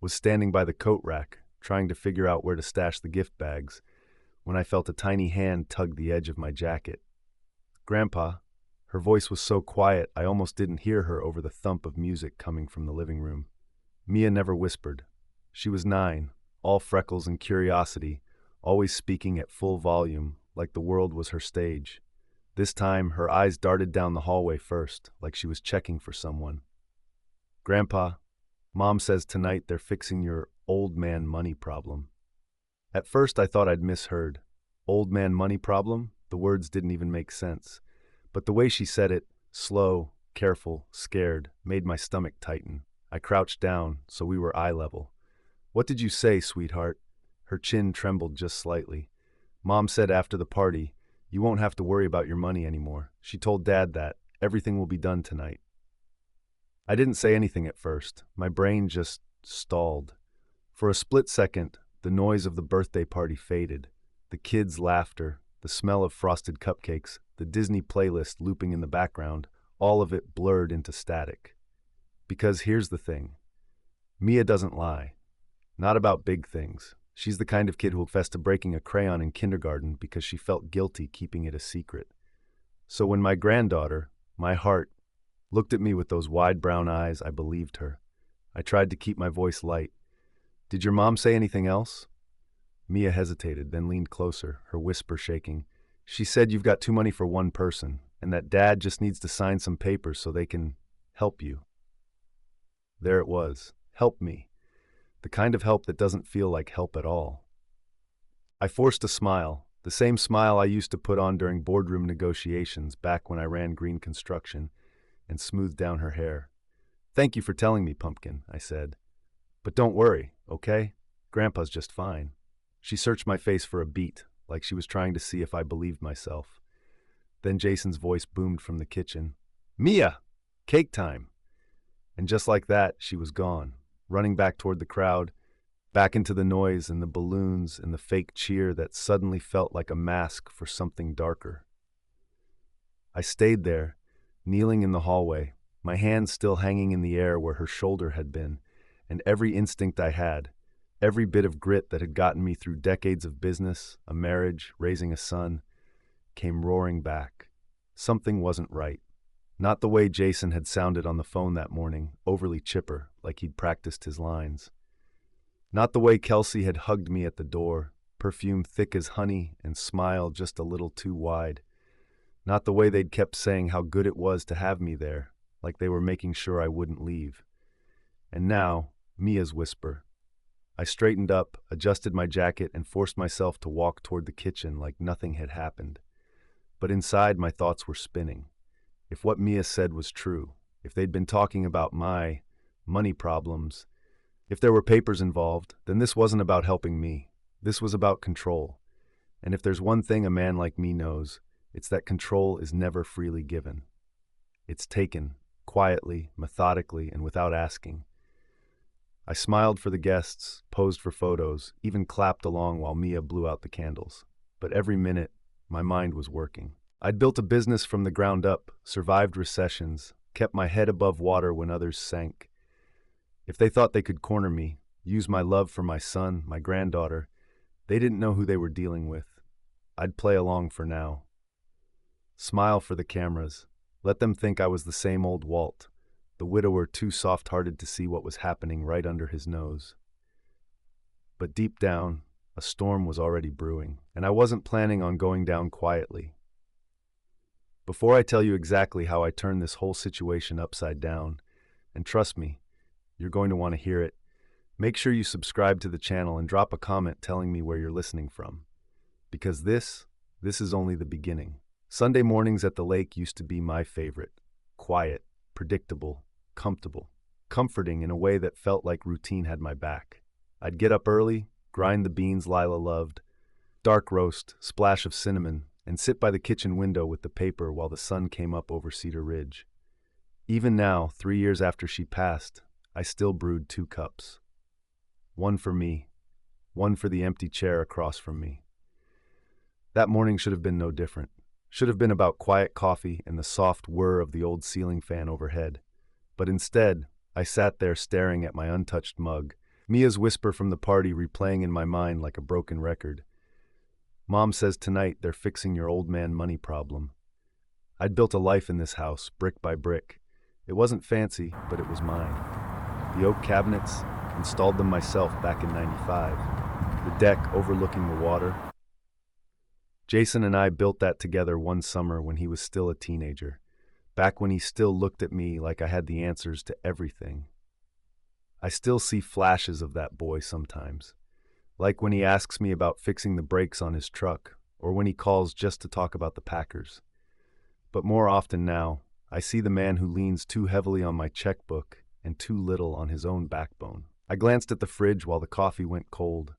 was standing by the coat rack, trying to figure out where to stash the gift bags, when I felt a tiny hand tug the edge of my jacket. Grandpa, her voice was so quiet I almost didn't hear her over the thump of music coming from the living room. Mia never whispered. She was 9, all freckles and curiosity, always speaking at full volume, like the world was her stage. This time, her eyes darted down the hallway first, like she was checking for someone. Grandpa, Mom says tonight they're fixing your old man money problem. At first, I thought I'd misheard. Old man money problem? The words didn't even make sense. But the way she said it, slow, careful, scared, made my stomach tighten. I crouched down, so we were eye level. "What did you say, sweetheart?" Her chin trembled just slightly. "Mom said after the party, you won't have to worry about your money anymore. She told Dad that everything will be done tonight." I didn't say anything at first. My brain just stalled. For a split second, the noise of the birthday party faded. The kids' laughter, the smell of frosted cupcakes, the Disney playlist looping in the background, all of it blurred into static. Because here's the thing. Mia doesn't lie. Not about big things. She's the kind of kid who'll confess to breaking a crayon in kindergarten because she felt guilty keeping it a secret. So when my granddaughter, my heart, looked at me with those wide brown eyes, I believed her. I tried to keep my voice light. "Did your mom say anything else?" Mia hesitated, then leaned closer, her whisper shaking. "She said you've got too money for one person, and that Dad just needs to sign some papers so they can help you." There it was. Help me. The kind of help that doesn't feel like help at all. I forced a smile, the same smile I used to put on during boardroom negotiations back when I ran green construction, and smoothed down her hair. "Thank you for telling me, Pumpkin," I said. "But don't worry, okay? Grandpa's just fine." She searched my face for a beat, like she was trying to see if I believed myself. Then Jason's voice boomed from the kitchen. "Mia! Cake time!" And just like that, she was gone, running back toward the crowd, back into the noise and the balloons and the fake cheer that suddenly felt like a mask for something darker. I stayed there, kneeling in the hallway, my hands still hanging in the air where her shoulder had been, and every instinct I had, every bit of grit that had gotten me through decades of business, a marriage, raising a son, came roaring back. Something wasn't right. Not the way Jason had sounded on the phone that morning, overly chipper, like he'd practiced his lines. Not the way Kelsey had hugged me at the door, perfume thick as honey and smile just a little too wide. Not the way they'd kept saying how good it was to have me there, like they were making sure I wouldn't leave. And now, Mia's whisper. I straightened up, adjusted my jacket, and forced myself to walk toward the kitchen like nothing had happened. But inside, my thoughts were spinning. If what Mia said was true, if they'd been talking about my money problems, if there were papers involved, then this wasn't about helping me. This was about control. And if there's one thing a man like me knows, it's that control is never freely given. It's taken, quietly, methodically, and without asking. I smiled for the guests, posed for photos, even clapped along while Mia blew out the candles. But every minute, my mind was working. I'd built a business from the ground up, survived recessions, kept my head above water when others sank. If they thought they could corner me, use my love for my son, my granddaughter, they didn't know who they were dealing with. I'd play along for now. Smile for the cameras. Let them think I was the same old Walt, the widower too soft-hearted to see what was happening right under his nose. But deep down, a storm was already brewing, and I wasn't planning on going down quietly. Before I tell you exactly how I turned this whole situation upside down, and trust me, you're going to want to hear it, make sure you subscribe to the channel and drop a comment telling me where you're listening from. Because this is only the beginning. Sunday mornings at the lake used to be my favorite. Quiet, predictable, comfortable, comforting in a way that felt like routine had my back. I'd get up early, grind the beans Lila loved, dark roast, splash of cinnamon, and sit by the kitchen window with the paper while the sun came up over Cedar Ridge. Even now, 3 years after she passed, I still brewed 2 cups. One for me, one for the empty chair across from me. That morning should have been no different. Should have been about quiet coffee and the soft whir of the old ceiling fan overhead. But instead, I sat there staring at my untouched mug, Mia's whisper from the party replaying in my mind like a broken record. Mom says tonight they're fixing your old man money problem. I'd built a life in this house, brick by brick. It wasn't fancy, but it was mine. The oak cabinets, installed them myself back in '95. The deck overlooking the water. Jason and I built that together one summer when he was still a teenager, back when he still looked at me like I had the answers to everything. I still see flashes of that boy sometimes, like when he asks me about fixing the brakes on his truck, or when he calls just to talk about the Packers. But more often now, I see the man who leans too heavily on my checkbook and too little on his own backbone. I glanced at the fridge while the coffee went cold.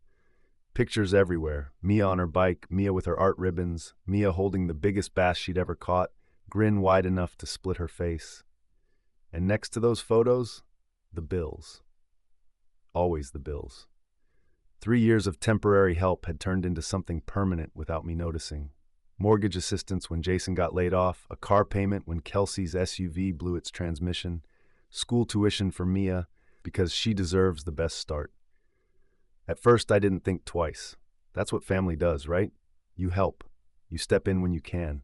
Pictures everywhere. Mia on her bike, Mia with her art ribbons, Mia holding the biggest bass she'd ever caught, grin wide enough to split her face. And next to those photos, the bills. Always the bills. 3 years of temporary help had turned into something permanent without me noticing. Mortgage assistance when Jason got laid off, a car payment when Kelsey's SUV blew its transmission, school tuition for Mia because she deserves the best start. At first, I didn't think twice. That's what family does, right? You help. You step in when you can.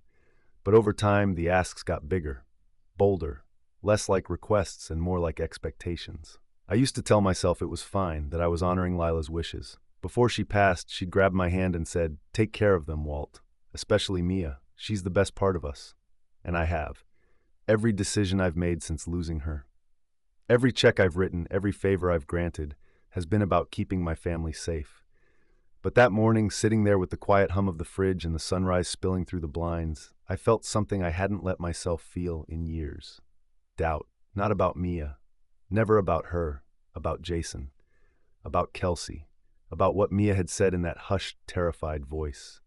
But over time, the asks got bigger, bolder, less like requests and more like expectations. I used to tell myself it was fine, that I was honoring Lila's wishes. Before she passed, she'd grabbed my hand and said, "Take care of them, Walt. Especially Mia. She's the best part of us." And I have. Every decision I've made since losing her. Every check I've written, every favor I've granted, has been about keeping my family safe. But that morning, sitting there with the quiet hum of the fridge and the sunrise spilling through the blinds, I felt something I hadn't let myself feel in years. Doubt. Not about Mia. Never about her. About Jason. About Kelsey. About what Mia had said in that hushed, terrified voice.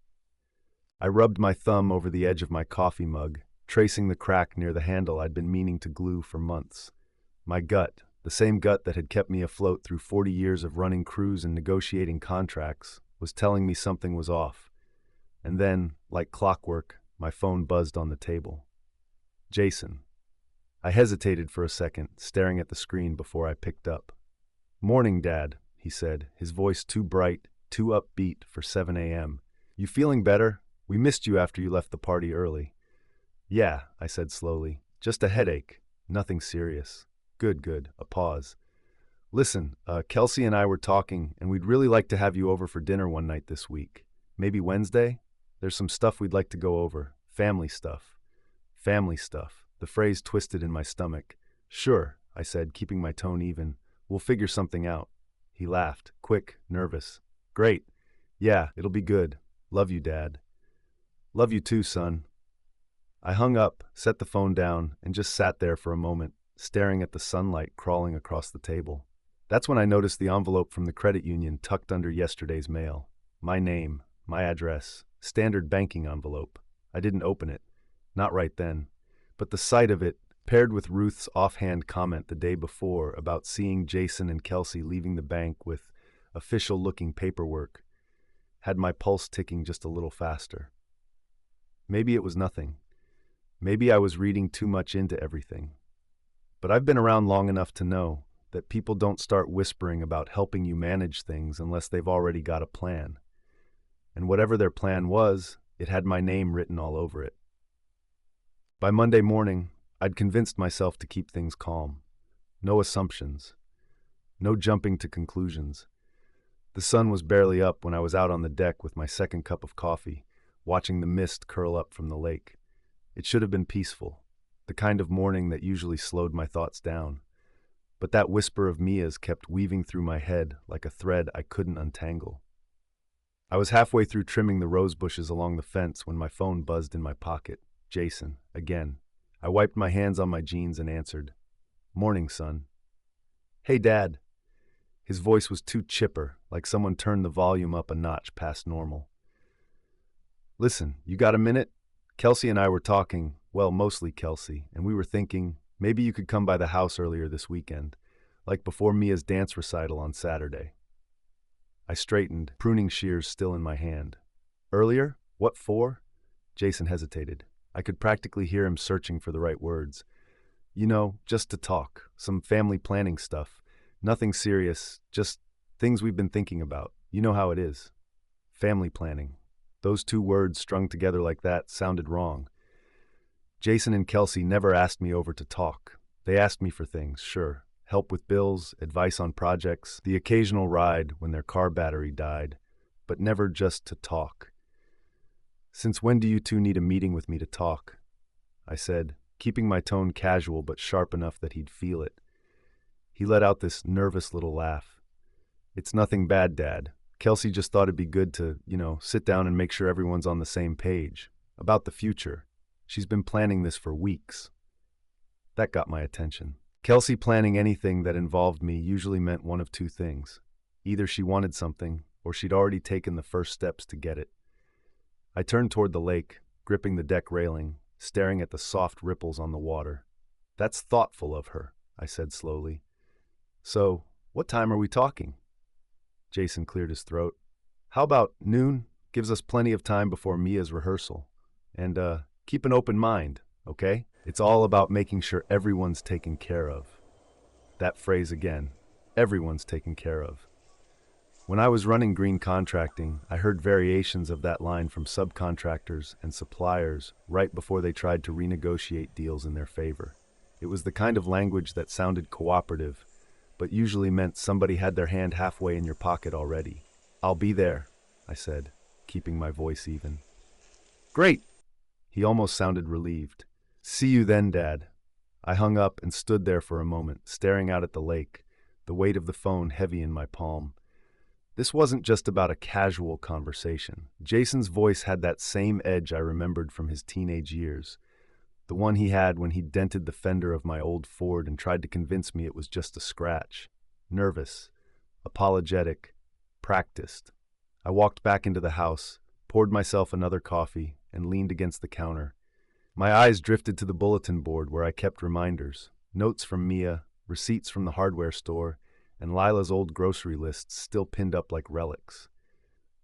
I rubbed my thumb over the edge of my coffee mug, tracing the crack near the handle I'd been meaning to glue for months. My gut, the same gut that had kept me afloat through 40 years of running crews and negotiating contracts, was telling me something was off. And then, like clockwork, my phone buzzed on the table. Jason. I hesitated for a second, staring at the screen before I picked up. "Morning, Dad," he said, his voice too bright, too upbeat for 7 a.m. "You feeling better? We missed you after you left the party early." "Yeah," I said slowly. "Just a headache. Nothing serious." Good. A pause. "Listen, Kelsey and I were talking, and we'd really like to have you over for dinner one night this week. Maybe Wednesday? There's some stuff we'd like to go over. Family stuff." Family stuff. The phrase twisted in my stomach. "Sure," I said, keeping my tone even. "We'll figure something out." He laughed, quick, nervous. "Great. Yeah, it'll be good. Love you, Dad." "Love you too, son." I hung up, set the phone down, and just sat there for a moment, staring at the sunlight crawling across the table. That's when I noticed the envelope from the credit union tucked under yesterday's mail. My name, my address, standard banking envelope. I didn't open it. Not right then. But the sight of it, paired with Ruth's offhand comment the day before about seeing Jason and Kelsey leaving the bank with official-looking paperwork, had my pulse ticking just a little faster. Maybe it was nothing. Maybe I was reading too much into everything. But I've been around long enough to know that people don't start whispering about helping you manage things unless they've already got a plan. And whatever their plan was, it had my name written all over it. By Monday morning, I'd convinced myself to keep things calm. No assumptions. No jumping to conclusions. The sun was barely up when I was out on the deck with my second cup of coffee, watching the mist curl up from the lake. It should have been peaceful, the kind of morning that usually slowed my thoughts down. But that whisper of Mia's kept weaving through my head like a thread I couldn't untangle. I was halfway through trimming the rose bushes along the fence when my phone buzzed in my pocket. Jason, again. I wiped my hands on my jeans and answered. "Morning, son." "Hey, Dad." His voice was too chipper, like someone turned the volume up a notch past normal. "Listen, you got a minute? Kelsey and I were talking, well, mostly Kelsey, and we were thinking maybe you could come by the house earlier this weekend, like before Mia's dance recital on Saturday." I straightened, pruning shears still in my hand. "Earlier? What for?" Jason hesitated. I could practically hear him searching for the right words. "You know, just to talk, some family planning stuff. Nothing serious, just Things we've been thinking about. You know how it is. Family planning. Those two words strung together like that sounded wrong. Jason and Kelsey never asked me over to talk. They asked me for things, sure. Help with bills, advice on projects, the occasional ride when their car battery died, but never just to talk. "Since when do you two need a meeting with me to talk?" I said, keeping my tone casual but sharp enough that he'd feel it. He let out this nervous little laugh. "It's nothing bad, Dad. Kelsey just thought it'd be good to, sit down and make sure everyone's on the same page. About the future. She's been planning this for weeks." That got my attention. Kelsey planning anything that involved me usually meant one of two things. Either she wanted something, or she'd already taken the first steps to get it. I turned toward the lake, gripping the deck railing, staring at the soft ripples on the water. "That's thoughtful of her," I said slowly. "So, what time are we talking?" Jason cleared his throat. "How about noon? Gives us plenty of time before Mia's rehearsal. And, keep an open mind, okay? It's all about making sure everyone's taken care of." That phrase again, everyone's taken care of. When I was running green contracting, I heard variations of that line from subcontractors and suppliers right before they tried to renegotiate deals in their favor. It was the kind of language that sounded cooperative, but usually meant somebody had their hand halfway in your pocket already. "I'll be there," I said, keeping my voice even. "Great!" He almost sounded relieved. "See you then, Dad." I hung up and stood there for a moment, staring out at the lake, the weight of the phone heavy in my palm. This wasn't just about a casual conversation. Jason's voice had that same edge I remembered from his teenage years, the one he had when he dented the fender of my old Ford and tried to convince me it was just a scratch. Nervous, apologetic, practiced. I walked back into the house, poured myself another coffee, and leaned against the counter. My eyes drifted to the bulletin board where I kept reminders, notes from Mia, receipts from the hardware store, and Lila's old grocery lists still pinned up like relics.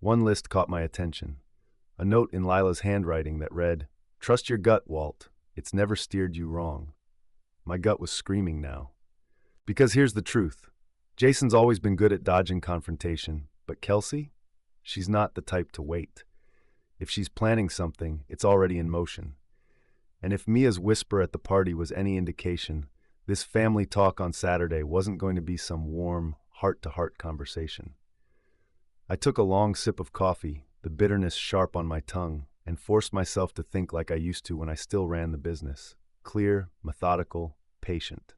One list caught my attention, a note in Lila's handwriting that read, "Trust your gut, Walt. It's never steered you wrong." My gut was screaming now. Because here's the truth. Jason's always been good at dodging confrontation, but Kelsey? She's not the type to wait. If she's planning something, it's already in motion. And if Mia's whisper at the party was any indication, this family talk on Saturday wasn't going to be some warm, heart-to-heart conversation. I took a long sip of coffee, the bitterness sharp on my tongue, and forced myself to think like I used to when I still ran the business. Clear, methodical, patient.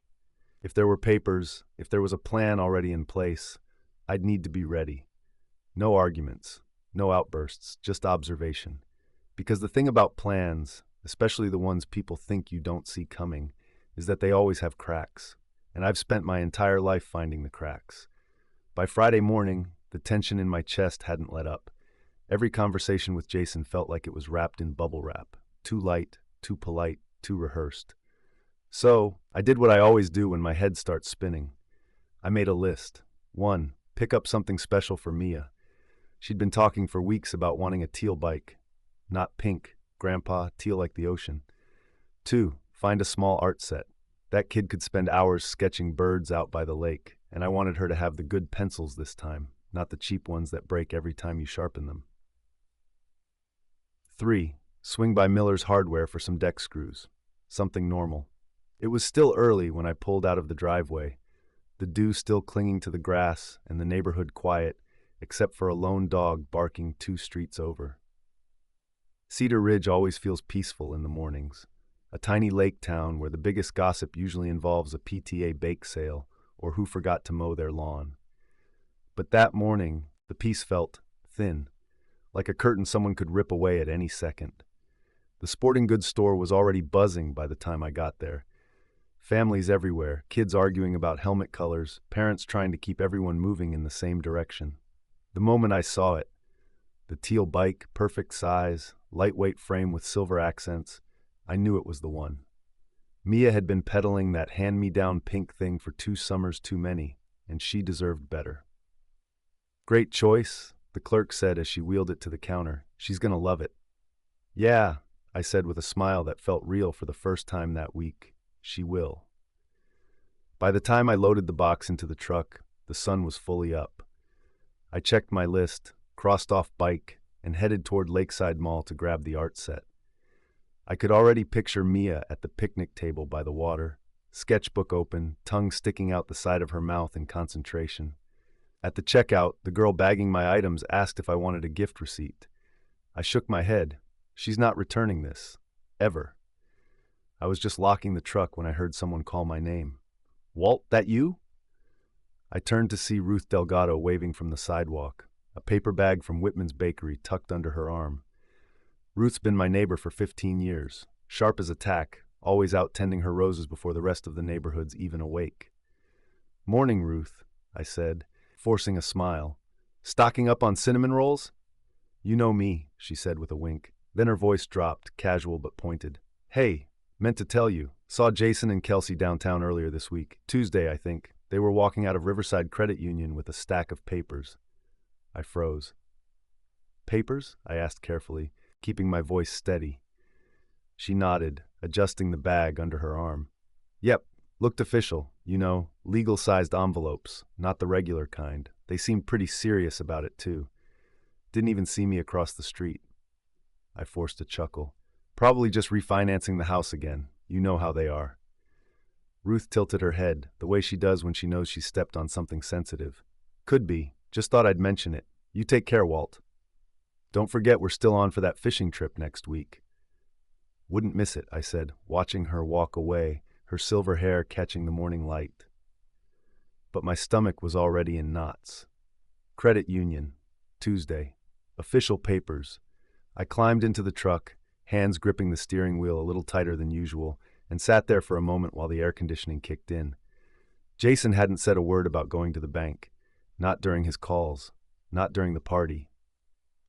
If there were papers, if there was a plan already in place, I'd need to be ready. No arguments, no outbursts, just observation. Because the thing about plans, especially the ones people think you don't see coming, is that they always have cracks. And I've spent my entire life finding the cracks. By Friday morning, the tension in my chest hadn't let up. Every conversation with Jason felt like it was wrapped in bubble wrap. Too light, too polite, too rehearsed. So, I did what I always do when my head starts spinning. I made a list. 1. Pick up something special for Mia. She'd been talking for weeks about wanting a teal bike. Not pink, Grandpa, teal like the ocean. 2. Find a small art set. That kid could spend hours sketching birds out by the lake, and I wanted her to have the good pencils this time, not the cheap ones that break every time you sharpen them. 3. Swing by Miller's Hardware for some deck screws. Something normal. It was still early when I pulled out of the driveway, the dew still clinging to the grass and the neighborhood quiet, except for a lone dog barking 2 streets over. Cedar Ridge always feels peaceful in the mornings, a tiny lake town where the biggest gossip usually involves a PTA bake sale or who forgot to mow their lawn. But that morning, the peace felt thin, like a curtain someone could rip away at any second. The sporting goods store was already buzzing by the time I got there. Families everywhere, kids arguing about helmet colors, parents trying to keep everyone moving in the same direction. The moment I saw it, the teal bike, perfect size, lightweight frame with silver accents, I knew it was the one. Mia had been peddling that hand-me-down pink thing for 2 summers too many, and she deserved better. "Great choice," the clerk said as she wheeled it to the counter. "She's gonna love it." "Yeah," I said with a smile that felt real for the first time that week. "She will." By the time I loaded the box into the truck, the sun was fully up. I checked my list, crossed off bike, and headed toward Lakeside Mall to grab the art set. I could already picture Mia at the picnic table by the water, sketchbook open, tongue sticking out the side of her mouth in concentration. At the checkout, the girl bagging my items asked if I wanted a gift receipt. I shook my head. She's not returning this. Ever. I was just locking the truck when I heard someone call my name. Walt, that you? I turned to see Ruth Delgado waving from the sidewalk, a paper bag from Whitman's Bakery tucked under her arm. Ruth's been my neighbor for 15 years, sharp as a tack, always out tending her roses before the rest of the neighborhood's even awake. Morning, Ruth, I said, forcing a smile. Stocking up on cinnamon rolls? You know me, she said with a wink. Then her voice dropped, casual but pointed. Hey, meant to tell you, saw Jason and Kelsey downtown earlier this week. Tuesday, I think. They were walking out of Riverside Credit Union with a stack of papers. I froze. Papers? I asked carefully, keeping my voice steady. She nodded, adjusting the bag under her arm. Yep, looked official, legal-sized envelopes, not the regular kind. They seemed pretty serious about it, too. Didn't even see me across the street. I forced a chuckle. Probably just refinancing the house again. You know how they are. Ruth tilted her head, the way she does when she knows she stepped on something sensitive. Could be. Just thought I'd mention it. You take care, Walt. Don't forget we're still on for that fishing trip next week. Wouldn't miss it, I said, watching her walk away, her silver hair catching the morning light. But my stomach was already in knots. Credit union. Tuesday. Official papers. I climbed into the truck, hands gripping the steering wheel a little tighter than usual, and sat there for a moment while the air conditioning kicked in. Jason hadn't said a word about going to the bank. Not during his calls. Not during the party.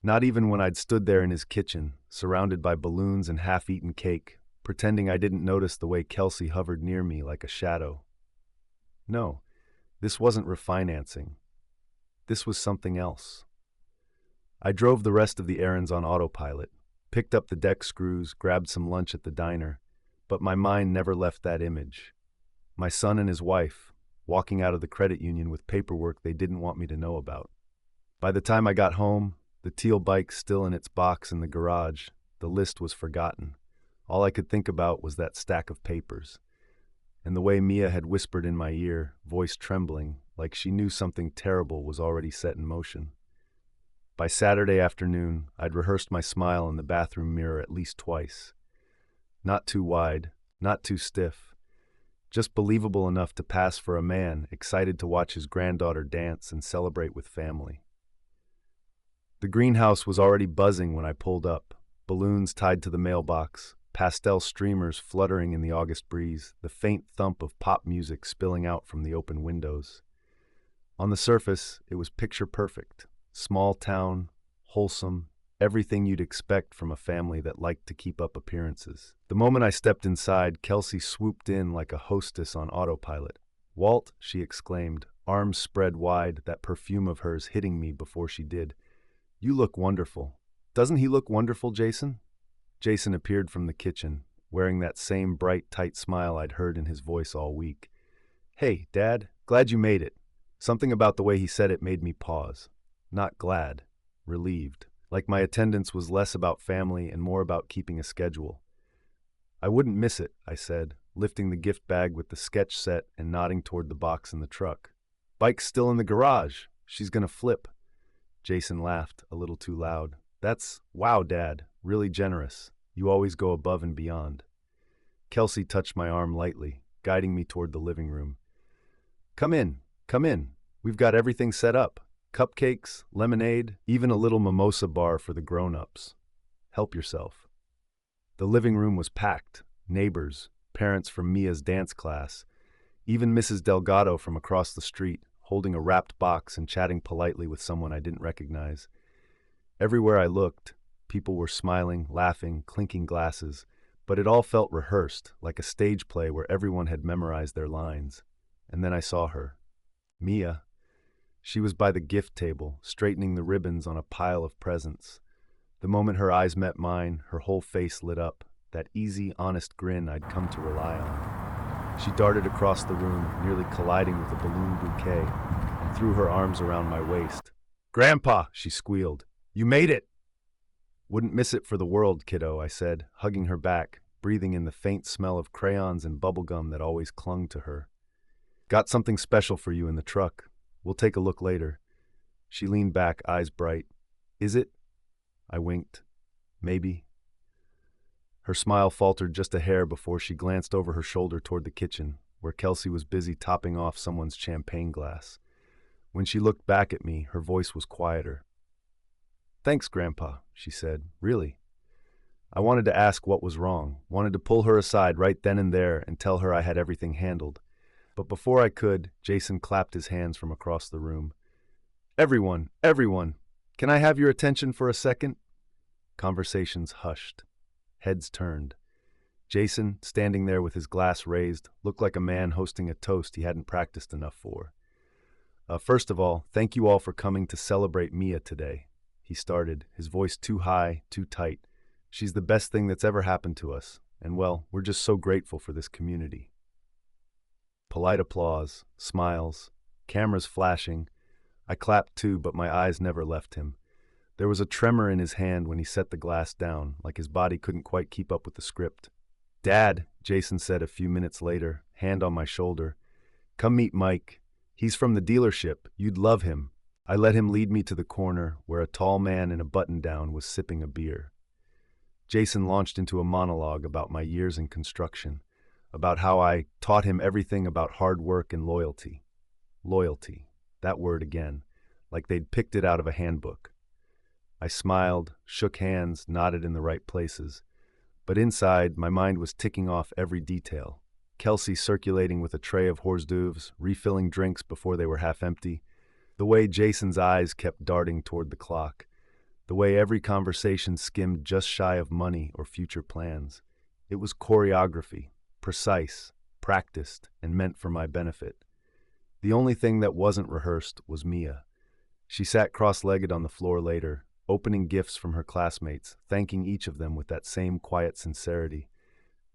Not even when I'd stood there in his kitchen, surrounded by balloons and half-eaten cake, pretending I didn't notice the way Kelsey hovered near me like a shadow. No, this wasn't refinancing. This was something else. I drove the rest of the errands on autopilot, picked up the deck screws, grabbed some lunch at the diner, but my mind never left that image. My son and his wife, walking out of the credit union with paperwork they didn't want me to know about. By the time I got home, the teal bike still in its box in the garage, the list was forgotten. All I could think about was that stack of papers, and the way Mia had whispered in my ear, voice trembling, like she knew something terrible was already set in motion. By Saturday afternoon, I'd rehearsed my smile in the bathroom mirror at least twice. Not too wide, not too stiff, just believable enough to pass for a man excited to watch his granddaughter dance and celebrate with family. The greenhouse was already buzzing when I pulled up, balloons tied to the mailbox, pastel streamers fluttering in the August breeze, the faint thump of pop music spilling out from the open windows. On the surface, it was picture perfect. Small town, wholesome, everything you'd expect from a family that liked to keep up appearances. The moment I stepped inside, Kelsey swooped in like a hostess on autopilot. "Walt," she exclaimed, arms spread wide, that perfume of hers hitting me before she did. "You look wonderful." "Doesn't he look wonderful, Jason?" Jason appeared from the kitchen, wearing that same bright, tight smile I'd heard in his voice all week. "Hey, Dad, glad you made it." Something about the way he said it made me pause. Not glad, relieved, like my attendance was less about family and more about keeping a schedule. "I wouldn't miss it," I said, lifting the gift bag with the sketch set and nodding toward the box in the truck. "Bike's still in the garage. She's gonna flip." Jason laughed, a little too loud. Wow, Dad, really generous. You always go above and beyond." Kelsey touched my arm lightly, guiding me toward the living room. Come in. We've got everything set up. Cupcakes, lemonade, even a little mimosa bar for the grown-ups. Help yourself." The living room was packed. Neighbors, parents from Mia's dance class, even Mrs. Delgado from across the street, holding a wrapped box and chatting politely with someone I didn't recognize. Everywhere I looked, people were smiling, laughing, clinking glasses, but it all felt rehearsed, like a stage play where everyone had memorized their lines. And then I saw her. Mia. She was by the gift table, straightening the ribbons on a pile of presents. The moment her eyes met mine, her whole face lit up, that easy, honest grin I'd come to rely on. She darted across the room, nearly colliding with a balloon bouquet, and threw her arms around my waist, Grandpa, she squealed. You made it! Wouldn't miss it for the world, kiddo, I said, hugging her back, breathing in the faint smell of crayons and bubblegum that always clung to her. Got something special for you in the truck. We'll take a look later. She leaned back, eyes bright. Is it? I winked. Maybe. Her smile faltered just a hair before she glanced over her shoulder toward the kitchen, where Kelsey was busy topping off someone's champagne glass. When she looked back at me, her voice was quieter. Thanks, Grandpa, she said. Really. I wanted to ask what was wrong, wanted to pull her aside right then and there and tell her I had everything handled. But before I could, Jason clapped his hands from across the room. Everyone, can I have your attention for a second? Conversations hushed. Heads turned. Jason, standing there with his glass raised, looked like a man hosting a toast he hadn't practiced enough for. First of all, thank you all for coming to celebrate Mia today, he started, his voice too high, too tight. She's the best thing that's ever happened to us, and well, we're just so grateful for this community. Polite applause, smiles, cameras flashing. I clapped too, but my eyes never left him. There was a tremor in his hand when he set the glass down, like his body couldn't quite keep up with the script. Dad, Jason said a few minutes later, hand on my shoulder. Come meet Mike. He's from the dealership. You'd love him. I let him lead me to the corner where a tall man in a button-down was sipping a beer. Jason launched into a monologue about my years in construction, about how I taught him everything about hard work and loyalty. Loyalty, that word again, like they'd picked it out of a handbook. I smiled, shook hands, nodded in the right places. But inside, my mind was ticking off every detail. Kelsey circulating with a tray of hors d'oeuvres, refilling drinks before they were half empty. The way Jason's eyes kept darting toward the clock. The way every conversation skimmed just shy of money or future plans. It was choreography, precise, practiced, and meant for my benefit. The only thing that wasn't rehearsed was Mia. She sat cross-legged on the floor later, opening gifts from her classmates, thanking each of them with that same quiet sincerity.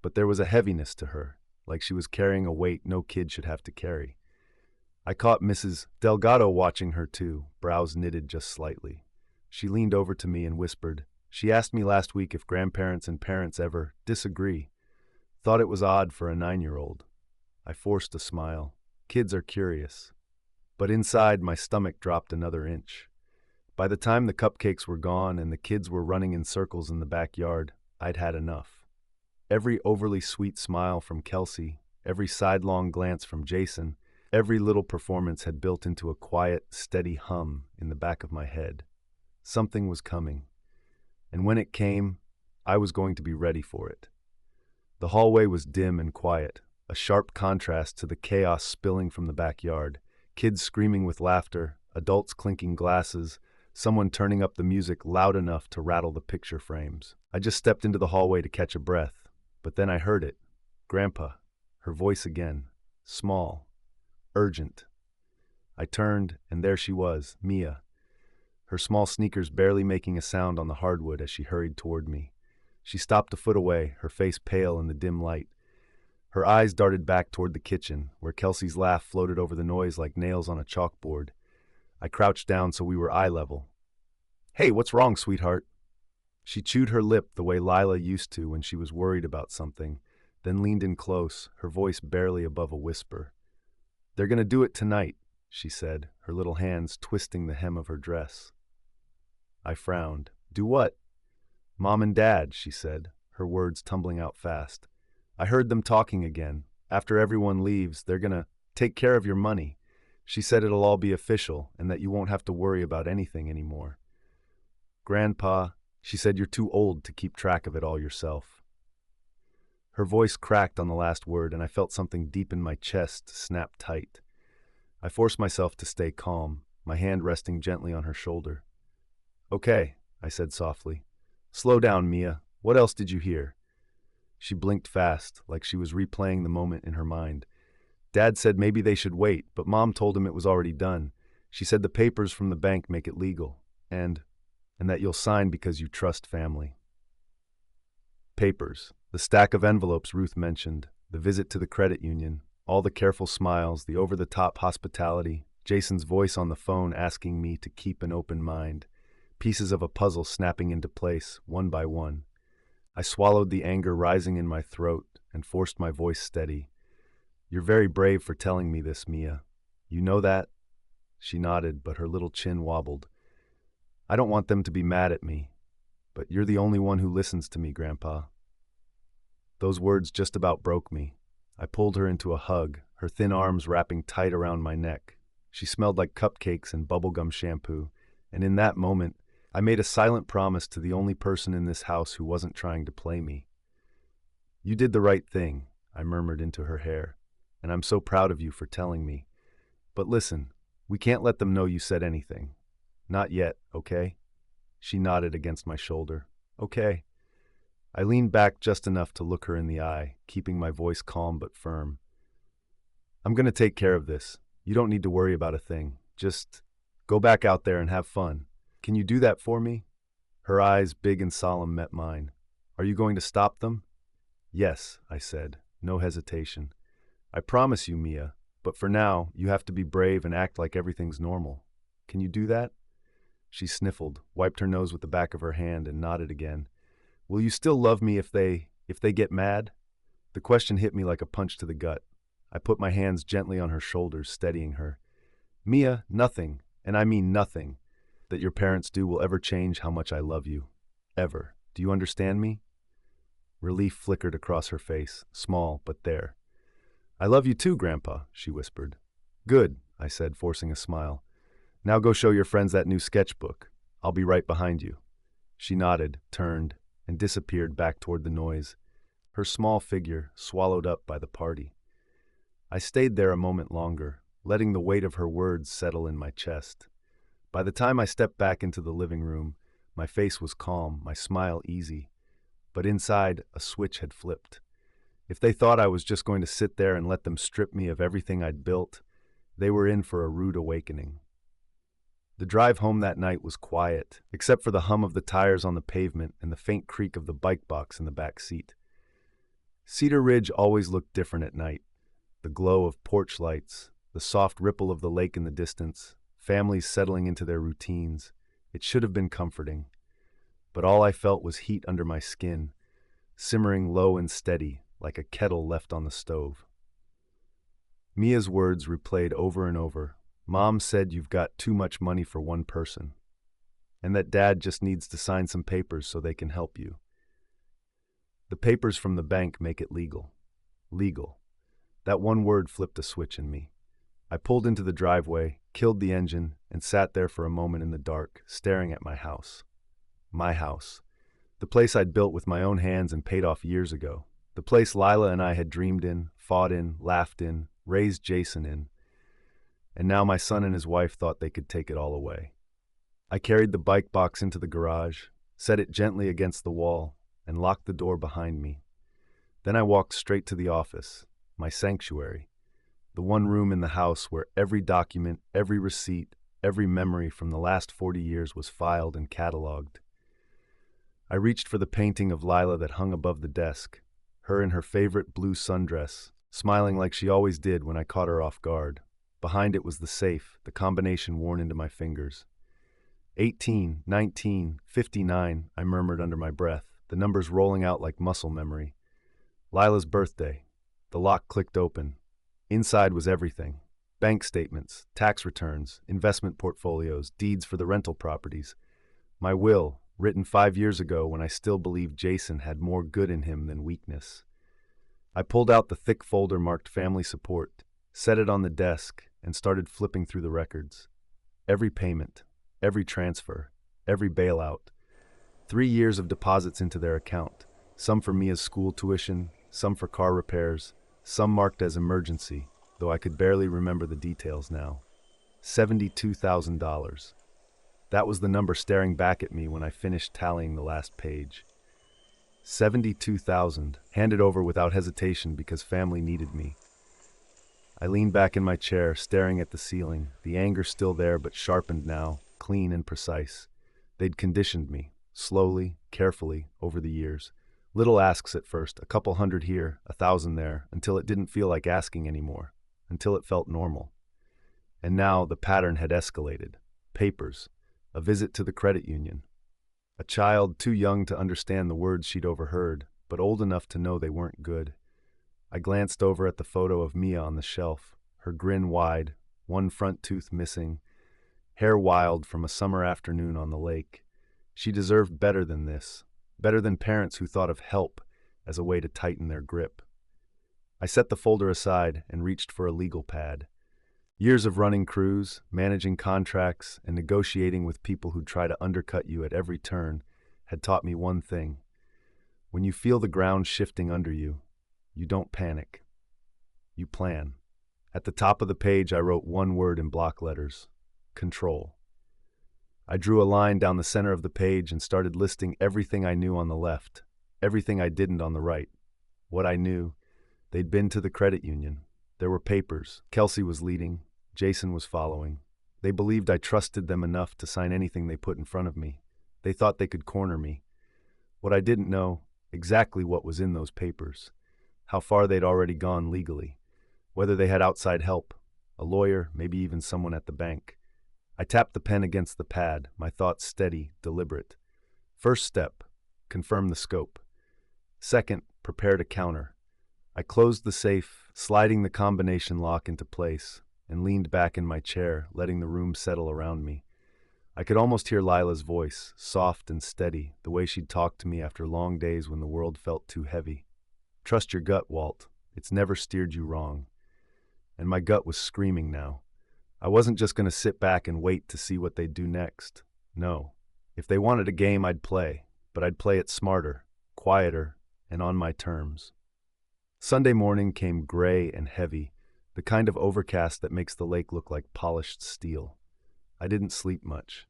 But there was a heaviness to her, like she was carrying a weight no kid should have to carry. I caught Mrs. Delgado watching her too, brows knitted just slightly. She leaned over to me and whispered, "She asked me last week if grandparents and parents ever disagree. Thought it was odd for a 9-year-old. I forced a smile. Kids are curious. But inside, my stomach dropped another inch. By the time the cupcakes were gone and the kids were running in circles in the backyard, I'd had enough. Every overly sweet smile from Kelsey, every sidelong glance from Jason, every little performance had built into a quiet, steady hum in the back of my head. Something was coming. And when it came, I was going to be ready for it. The hallway was dim and quiet, a sharp contrast to the chaos spilling from the backyard. Kids screaming with laughter, adults clinking glasses, someone turning up the music loud enough to rattle the picture frames. I just stepped into the hallway to catch a breath, but then I heard it. Grandpa, her voice again, small, urgent. I turned, and there she was, Mia, her small sneakers barely making a sound on the hardwood as she hurried toward me. She stopped a foot away, her face pale in the dim light. Her eyes darted back toward the kitchen, where Kelsey's laugh floated over the noise like nails on a chalkboard. I crouched down so we were eye level. "Hey, what's wrong, sweetheart?" She chewed her lip the way Lila used to when she was worried about something, then leaned in close, her voice barely above a whisper. "They're gonna do it tonight," she said, her little hands twisting the hem of her dress. I frowned. "Do what?" "Mom and Dad," she said, her words tumbling out fast. "I heard them talking again. After everyone leaves, they're gonna take care of your money. She said it'll all be official and that you won't have to worry about anything anymore." "Grandpa," she said, "you're too old to keep track of it all yourself." Her voice cracked on the last word, and I felt something deep in my chest snap tight. I forced myself to stay calm, my hand resting gently on her shoulder. "Okay," I said softly. "Slow down, Mia. What else did you hear?" She blinked fast, like she was replaying the moment in her mind. "Dad said maybe they should wait, but Mom told him it was already done. She said the papers from the bank make it legal, and that you'll sign because you trust family." Papers, the stack of envelopes Ruth mentioned, the visit to the credit union, all the careful smiles, the over-the-top hospitality, Jason's voice on the phone asking me to keep an open mind, pieces of a puzzle snapping into place, one by one. I swallowed the anger rising in my throat and forced my voice steady. "You're very brave for telling me this, Mia. You know that?" She nodded, but her little chin wobbled. "I don't want them to be mad at me, but you're the only one who listens to me, Grandpa." Those words just about broke me. I pulled her into a hug, her thin arms wrapping tight around my neck. She smelled like cupcakes and bubblegum shampoo, and in that moment, I made a silent promise to the only person in this house who wasn't trying to play me. "You did the right thing," I murmured into her hair, "and I'm so proud of you for telling me. But listen, we can't let them know you said anything. Not yet, okay?" She nodded against my shoulder. "Okay." I leaned back just enough to look her in the eye, keeping my voice calm but firm. "I'm going to take care of this. You don't need to worry about a thing. Just go back out there and have fun. Can you do that for me?" Her eyes, big and solemn, met mine. "Are you going to stop them?" "Yes," I said, no hesitation. "I promise you, Mia, but for now, you have to be brave and act like everything's normal. Can you do that?" She sniffled, wiped her nose with the back of her hand, and nodded again. "Will you still love me if they get mad?" The question hit me like a punch to the gut. I put my hands gently on her shoulders, steadying her. "Mia, nothing, and I mean nothing, that your parents do will ever change how much I love you. Ever. Do you understand me?" Relief flickered across her face, small but there. "I love you too, Grandpa," she whispered. "Good," I said, forcing a smile. "Now go show your friends that new sketchbook. I'll be right behind you." She nodded, turned, and disappeared back toward the noise, her small figure swallowed up by the party. I stayed there a moment longer, letting the weight of her words settle in my chest. By the time I stepped back into the living room, my face was calm, my smile easy. But inside, a switch had flipped. If they thought I was just going to sit there and let them strip me of everything I'd built, they were in for a rude awakening. The drive home that night was quiet, except for the hum of the tires on the pavement and the faint creak of the bike box in the back seat. Cedar Ridge always looked different at night. The glow of porch lights, the soft ripple of the lake in the distance, families settling into their routines. It should have been comforting. But all I felt was heat under my skin, simmering low and steady, like a kettle left on the stove. Mia's words replayed over and over. "Mom said you've got too much money for one person, and that Dad just needs to sign some papers so they can help you. The papers from the bank make it legal." Legal. That one word flipped a switch in me. I pulled into the driveway, killed the engine, and sat there for a moment in the dark, staring at my house. My house. The place I'd built with my own hands and paid off years ago. The place Lila and I had dreamed in, fought in, laughed in, raised Jason in. And now my son and his wife thought they could take it all away. I carried the bike box into the garage, set it gently against the wall, and locked the door behind me. Then I walked straight to the office, my sanctuary, the one room in the house where every document, every receipt, every memory from the last 40 years was filed and cataloged. I reached for the painting of Lila that hung above the desk, her in her favorite blue sundress, smiling like she always did when I caught her off guard. Behind it was the safe, the combination worn into my fingers. 18, 19, 59, I murmured under my breath, the numbers rolling out like muscle memory. Lila's birthday. The lock clicked open. Inside was everything. Bank statements, tax returns, investment portfolios, deeds for the rental properties. My will, written 5 years ago when I still believed Jason had more good in him than weakness. I pulled out the thick folder marked Family Support, set it on the desk, and started flipping through the records. Every payment, every transfer, every bailout. 3 years of deposits into their account, some for Mia's school tuition, some for car repairs, some marked as emergency, though I could barely remember the details now. $72,000. That was the number staring back at me when I finished tallying the last page. 72,000, handed over without hesitation because family needed me. I leaned back in my chair, staring at the ceiling, the anger still there but sharpened now, clean and precise. They'd conditioned me, slowly, carefully, over the years. Little asks at first, a couple hundred here, 1,000 there, until it didn't feel like asking anymore, until it felt normal. And now the pattern had escalated. Papers. A visit to the credit union. A child too young to understand the words she'd overheard, but old enough to know they weren't good. I glanced over at the photo of Mia on the shelf, her grin wide, one front tooth missing, hair wild from a summer afternoon on the lake. She deserved better than this, better than parents who thought of help as a way to tighten their grip. I set the folder aside and reached for a legal pad. Years of running crews, managing contracts, and negotiating with people who'd try to undercut you at every turn had taught me one thing. When you feel the ground shifting under you, you don't panic. You plan. At the top of the page, I wrote one word in block letters: control. I drew a line down the center of the page and started listing everything I knew on the left, everything I didn't on the right. What I knew: they'd been to the credit union. There were papers. Kelsey was leading. Jason was following. They believed I trusted them enough to sign anything they put in front of me. They thought they could corner me. What I didn't know: exactly what was in those papers, how far they'd already gone legally, whether they had outside help, a lawyer, maybe even someone at the bank. I tapped the pen against the pad, my thoughts steady, deliberate. First step: confirm the scope. Second: prepare to counter. I closed the safe, sliding the combination lock into place, and leaned back in my chair, letting the room settle around me. I could almost hear Lila's voice, soft and steady, the way she'd talked to me after long days when the world felt too heavy. Trust your gut, Walt. It's never steered you wrong. And my gut was screaming now. I wasn't just going to sit back and wait to see what they'd do next. No. If they wanted a game, I'd play, but I'd play it smarter, quieter, and on my terms. Sunday morning came gray and heavy, the kind of overcast that makes the lake look like polished steel. I didn't sleep much.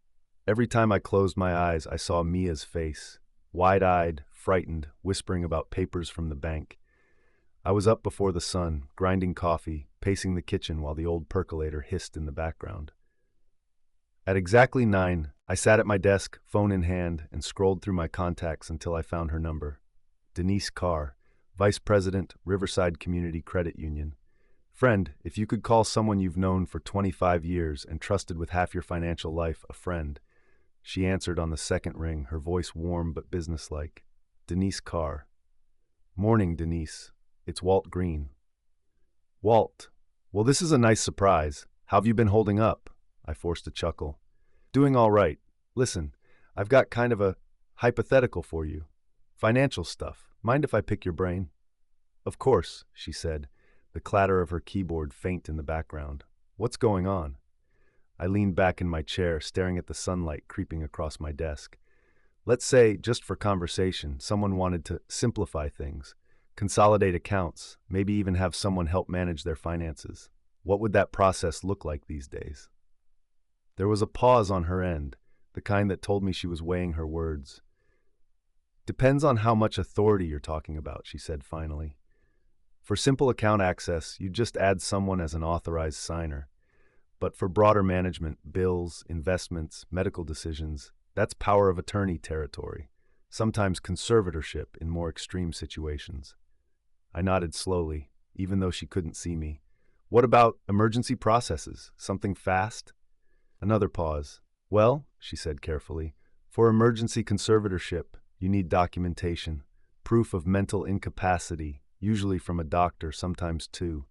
Every time I closed my eyes, I saw Mia's face, wide-eyed, frightened, whispering about papers from the bank. I was up before the sun, grinding coffee, pacing the kitchen while the old percolator hissed in the background. At exactly 9, I sat at my desk, phone in hand, and scrolled through my contacts until I found her number. Denise Carr, Vice President, Riverside Community Credit Union. Friend, if you could call someone you've known for 25 years and trusted with half your financial life a friend. She answered on the second ring, her voice warm but businesslike. Denise Carr. Morning, Denise. It's Walt Green. Walt. Well, this is a nice surprise. How have you been holding up? I forced a chuckle. Doing all right. Listen, I've got kind of a hypothetical for you. Financial stuff. Mind if I pick your brain? Of course, she said, the clatter of her keyboard faint in the background. What's going on? I leaned back in my chair, staring at the sunlight creeping across my desk. Let's say, just for conversation, someone wanted to simplify things, consolidate accounts, maybe even have someone help manage their finances. What would that process look like these days? There was a pause on her end, the kind that told me she was weighing her words. Depends on how much authority you're talking about, she said finally. For simple account access, you just add someone as an authorized signer. But for broader management, bills, investments, medical decisions, that's power of attorney territory, sometimes conservatorship in more extreme situations. I nodded slowly, even though she couldn't see me. What about emergency processes? Something fast? Another pause. Well, she said carefully, for emergency conservatorship, you need documentation, proof of mental incapacity, usually from a doctor, sometimes two.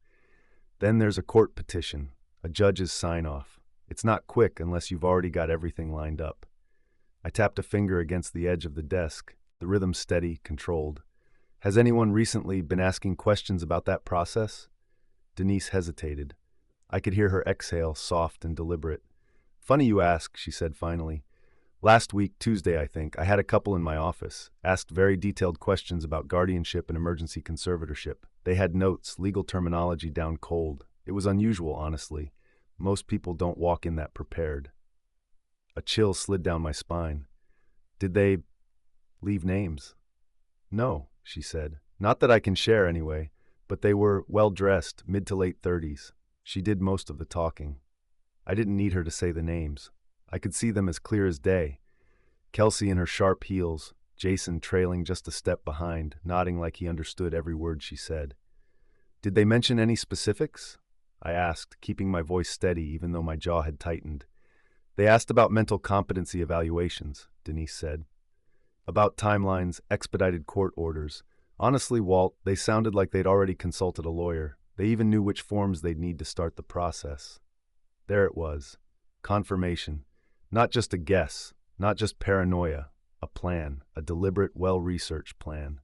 Then there's a court petition, a judge's sign-off. It's not quick unless you've already got everything lined up. I tapped a finger against the edge of the desk, the rhythm steady, controlled. Has anyone recently been asking questions about that process? Denise hesitated. I could hear her exhale, soft and deliberate. Funny you ask, she said finally. Last week, Tuesday, I think, I had a couple in my office, asked very detailed questions about guardianship and emergency conservatorship. They had notes, legal terminology down cold. It was unusual, honestly. Most people don't walk in that prepared. A chill slid down my spine. Did they leave names? No, she said. Not that I can share anyway, but they were well-dressed, mid to late 30s. She did most of the talking. I didn't need her to say the names. I could see them as clear as day. Kelsey in her sharp heels, Jason trailing just a step behind, nodding like he understood every word she said. Did they mention any specifics? I asked, keeping my voice steady even though my jaw had tightened. They asked about mental competency evaluations, Denise said. About timelines, expedited court orders. Honestly, Walt, they sounded like they'd already consulted a lawyer. They even knew which forms they'd need to start the process. There it was. Confirmation. Not just a guess, not just paranoia. A plan, a deliberate, well-researched plan.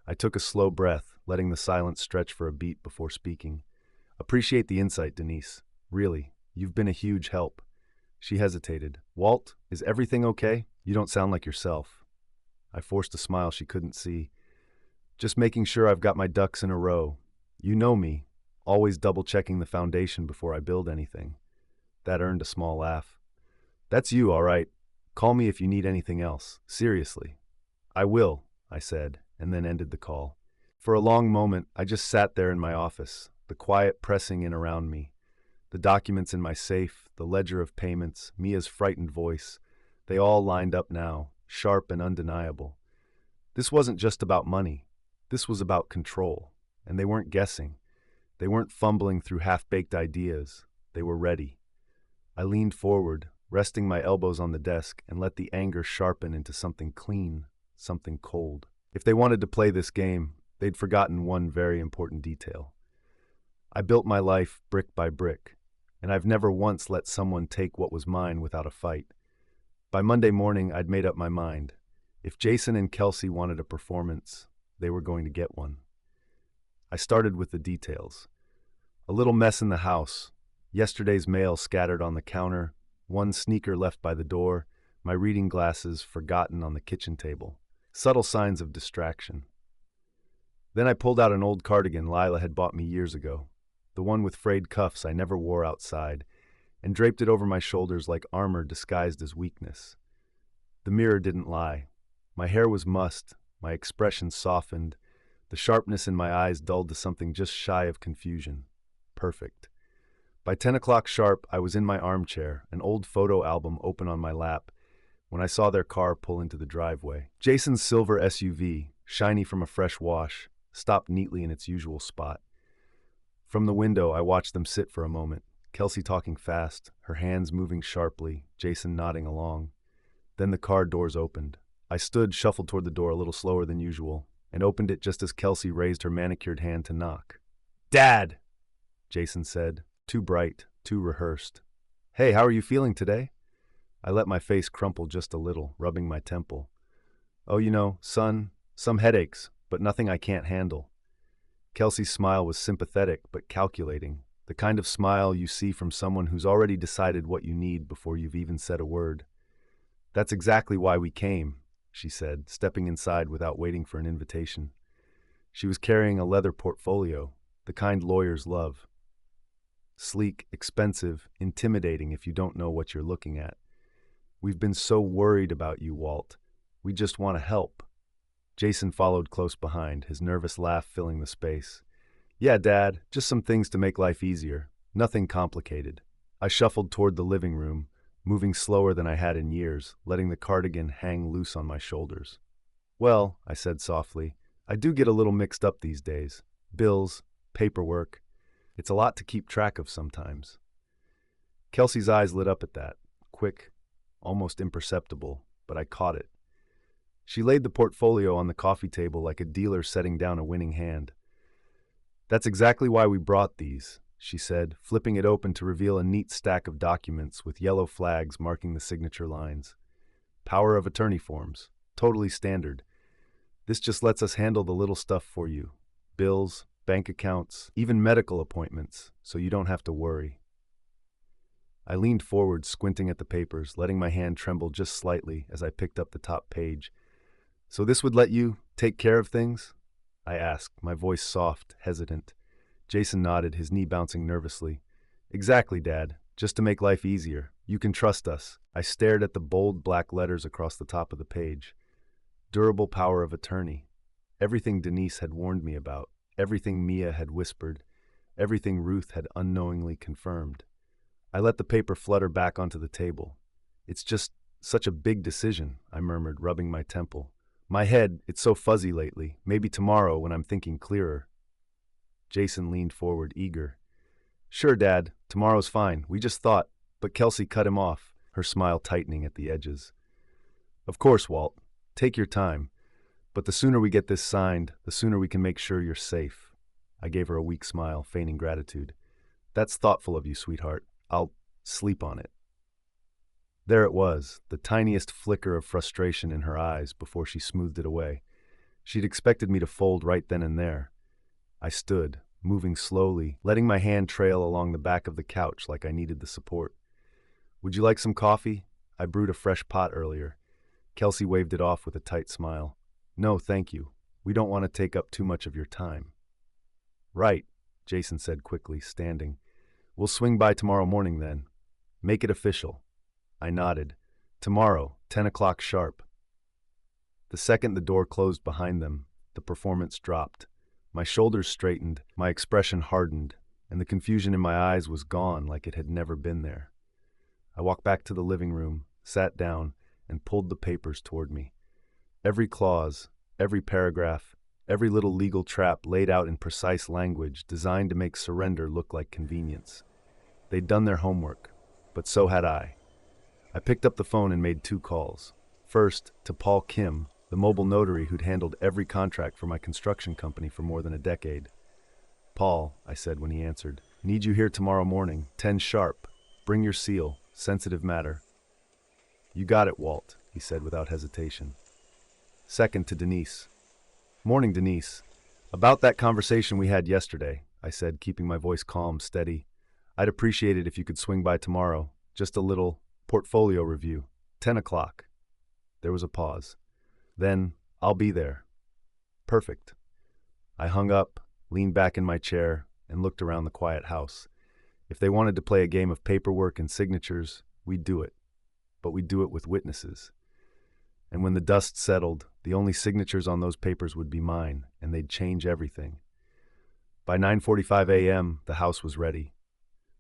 I took a slow breath, letting the silence stretch for a beat before speaking. Appreciate the insight, Denise. Really, you've been a huge help. She hesitated. Walt, is everything okay? You don't sound like yourself. I forced a smile she couldn't see. Just making sure I've got my ducks in a row. You know me, always double-checking the foundation before I build anything. That earned a small laugh. That's you, all right. Call me if you need anything else. Seriously. I will, I said, and then ended the call. For a long moment, I just sat there in my office, the quiet pressing in around me. The documents in my safe, the ledger of payments, Mia's frightened voice, they all lined up now, sharp and undeniable. This wasn't just about money. This was about control. And they weren't guessing. They weren't fumbling through half-baked ideas. They were ready. I leaned forward, resting my elbows on the desk, and let the anger sharpen into something clean, something cold. If they wanted to play this game, they'd forgotten one very important detail. I built my life brick by brick, and I've never once let someone take what was mine without a fight. By Monday morning, I'd made up my mind. If Jason and Kelsey wanted a performance, they were going to get one. I started with the details. A little mess in the house, yesterday's mail scattered on the counter, one sneaker left by the door, my reading glasses forgotten on the kitchen table. Subtle signs of distraction. Then I pulled out an old cardigan Lila had bought me years ago, the one with frayed cuffs I never wore outside, and draped it over my shoulders like armor disguised as weakness. The mirror didn't lie. My hair was mussed, my expression softened, the sharpness in my eyes dulled to something just shy of confusion. Perfect. By 10 o'clock sharp, I was in my armchair, an old photo album open on my lap, when I saw their car pull into the driveway. Jason's silver SUV, shiny from a fresh wash, stopped neatly in its usual spot. From the window, I watched them sit for a moment, Kelsey talking fast, her hands moving sharply, Jason nodding along. Then the car doors opened. I stood, shuffled toward the door a little slower than usual, and opened it just as Kelsey raised her manicured hand to knock. "Dad!" Jason said, too bright, too rehearsed. "Hey, how are you feeling today?" I let my face crumple just a little, rubbing my temple. "Oh, son, some headaches, but nothing I can't handle." Kelsey's smile was sympathetic but calculating, the kind of smile you see from someone who's already decided what you need before you've even said a word. "That's exactly why we came," she said, stepping inside without waiting for an invitation. She was carrying a leather portfolio, the kind lawyers love. Sleek, expensive, intimidating if you don't know what you're looking at. "We've been so worried about you, Walt. We just want to help." Jason followed close behind, his nervous laugh filling the space. "Yeah, Dad, just some things to make life easier. Nothing complicated." I shuffled toward the living room, moving slower than I had in years, letting the cardigan hang loose on my shoulders. "Well," I said softly, "I do get a little mixed up these days. Bills, paperwork. It's a lot to keep track of sometimes." Kelsey's eyes lit up at that, quick, almost imperceptible, but I caught it. She laid the portfolio on the coffee table like a dealer setting down a winning hand. "That's exactly why we brought these," she said, flipping it open to reveal a neat stack of documents with yellow flags marking the signature lines. "Power of attorney forms. Totally standard. This just lets us handle the little stuff for you. Bills, bank accounts, even medical appointments, so you don't have to worry." I leaned forward, squinting at the papers, letting my hand tremble just slightly as I picked up the top page. "So this would let you take care of things?" I asked, my voice soft, hesitant. Jason nodded, his knee bouncing nervously. "Exactly, Dad. Just to make life easier. You can trust us." I stared at the bold black letters across the top of the page. Durable power of attorney. Everything Denise had warned me about. Everything Mia had whispered. Everything Ruth had unknowingly confirmed. I let the paper flutter back onto the table. "It's just such a big decision," I murmured, rubbing my temple. "My head, it's so fuzzy lately. Maybe tomorrow when I'm thinking clearer." Jason leaned forward, eager. Sure, Dad, tomorrow's fine. We just thought, but Kelsey cut him off, her smile tightening at the edges. Of course, Walt. Take your time. But the sooner we get this signed, the sooner we can make sure you're safe. I gave her a weak smile, feigning gratitude. That's thoughtful of you, sweetheart. I'll sleep on it. There it was, the tiniest flicker of frustration in her eyes before she smoothed it away. She'd expected me to fold right then and there. I stood, moving slowly, letting my hand trail along the back of the couch like I needed the support. Would you like some coffee? I brewed a fresh pot earlier. Kelsey waved it off with a tight smile. No, thank you. We don't want to take up too much of your time. Right, Jason said quickly, standing. We'll swing by tomorrow morning then. Make it official. I nodded. Tomorrow, 10 o'clock sharp. The second the door closed behind them, the performance dropped. My shoulders straightened, my expression hardened, and the confusion in my eyes was gone like it had never been there. I walked back to the living room, sat down, and pulled the papers toward me. Every clause, every paragraph, every little legal trap laid out in precise language designed to make surrender look like convenience. They'd done their homework, but so had I. I picked up the phone and made 2 calls. First, to Paul Kim, the mobile notary who'd handled every contract for my construction company for more than a decade. Paul, I said when he answered, need you here tomorrow morning, 10 sharp. Bring your seal, sensitive matter. You got it, Walt, he said without hesitation. Second, to Denise. Morning, Denise. About that conversation we had yesterday, I said, keeping my voice calm, steady. I'd appreciate it if you could swing by tomorrow. Just a little portfolio review. 10 o'clock. There was a pause. Then, I'll be there. Perfect. I hung up, leaned back in my chair, and looked around the quiet house. If they wanted to play a game of paperwork and signatures, we'd do it. But we'd do it with witnesses. And when the dust settled, the only signatures on those papers would be mine, and they'd change everything. By 9:45 a.m., the house was ready.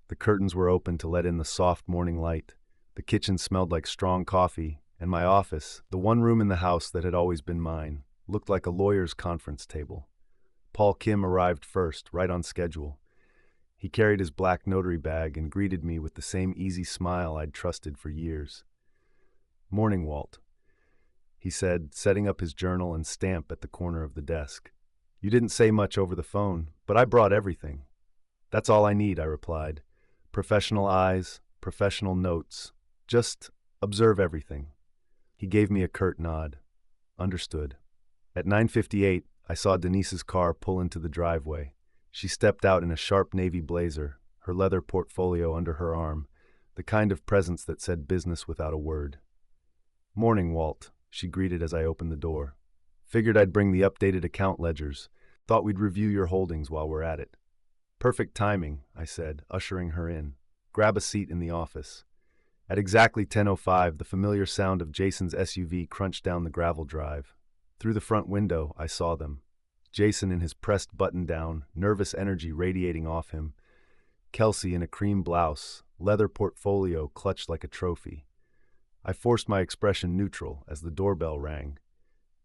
The curtains were open to let in the soft morning light. The kitchen smelled like strong coffee, and my office, the one room in the house that had always been mine, looked like a lawyer's conference table. Paul Kim arrived first, right on schedule. He carried his black notary bag and greeted me with the same easy smile I'd trusted for years. Morning, Walt, he said, setting up his journal and stamp at the corner of the desk. You didn't say much over the phone, but I brought everything. That's all I need, I replied. Professional eyes, professional notes. Just observe everything. He gave me a curt nod. Understood. At 9:58, I saw Denise's car pull into the driveway. She stepped out in a sharp navy blazer, her leather portfolio under her arm, the kind of presence that said business without a word. Morning, Walt, she greeted as I opened the door. Figured I'd bring the updated account ledgers. Thought we'd review your holdings while we're at it. Perfect timing, I said, ushering her in. Grab a seat in the office. At exactly 10:05, the familiar sound of Jason's SUV crunched down the gravel drive. Through the front window, I saw them. Jason in his pressed button-down, nervous energy radiating off him. Kelsey in a cream blouse, leather portfolio clutched like a trophy. I forced my expression neutral as the doorbell rang.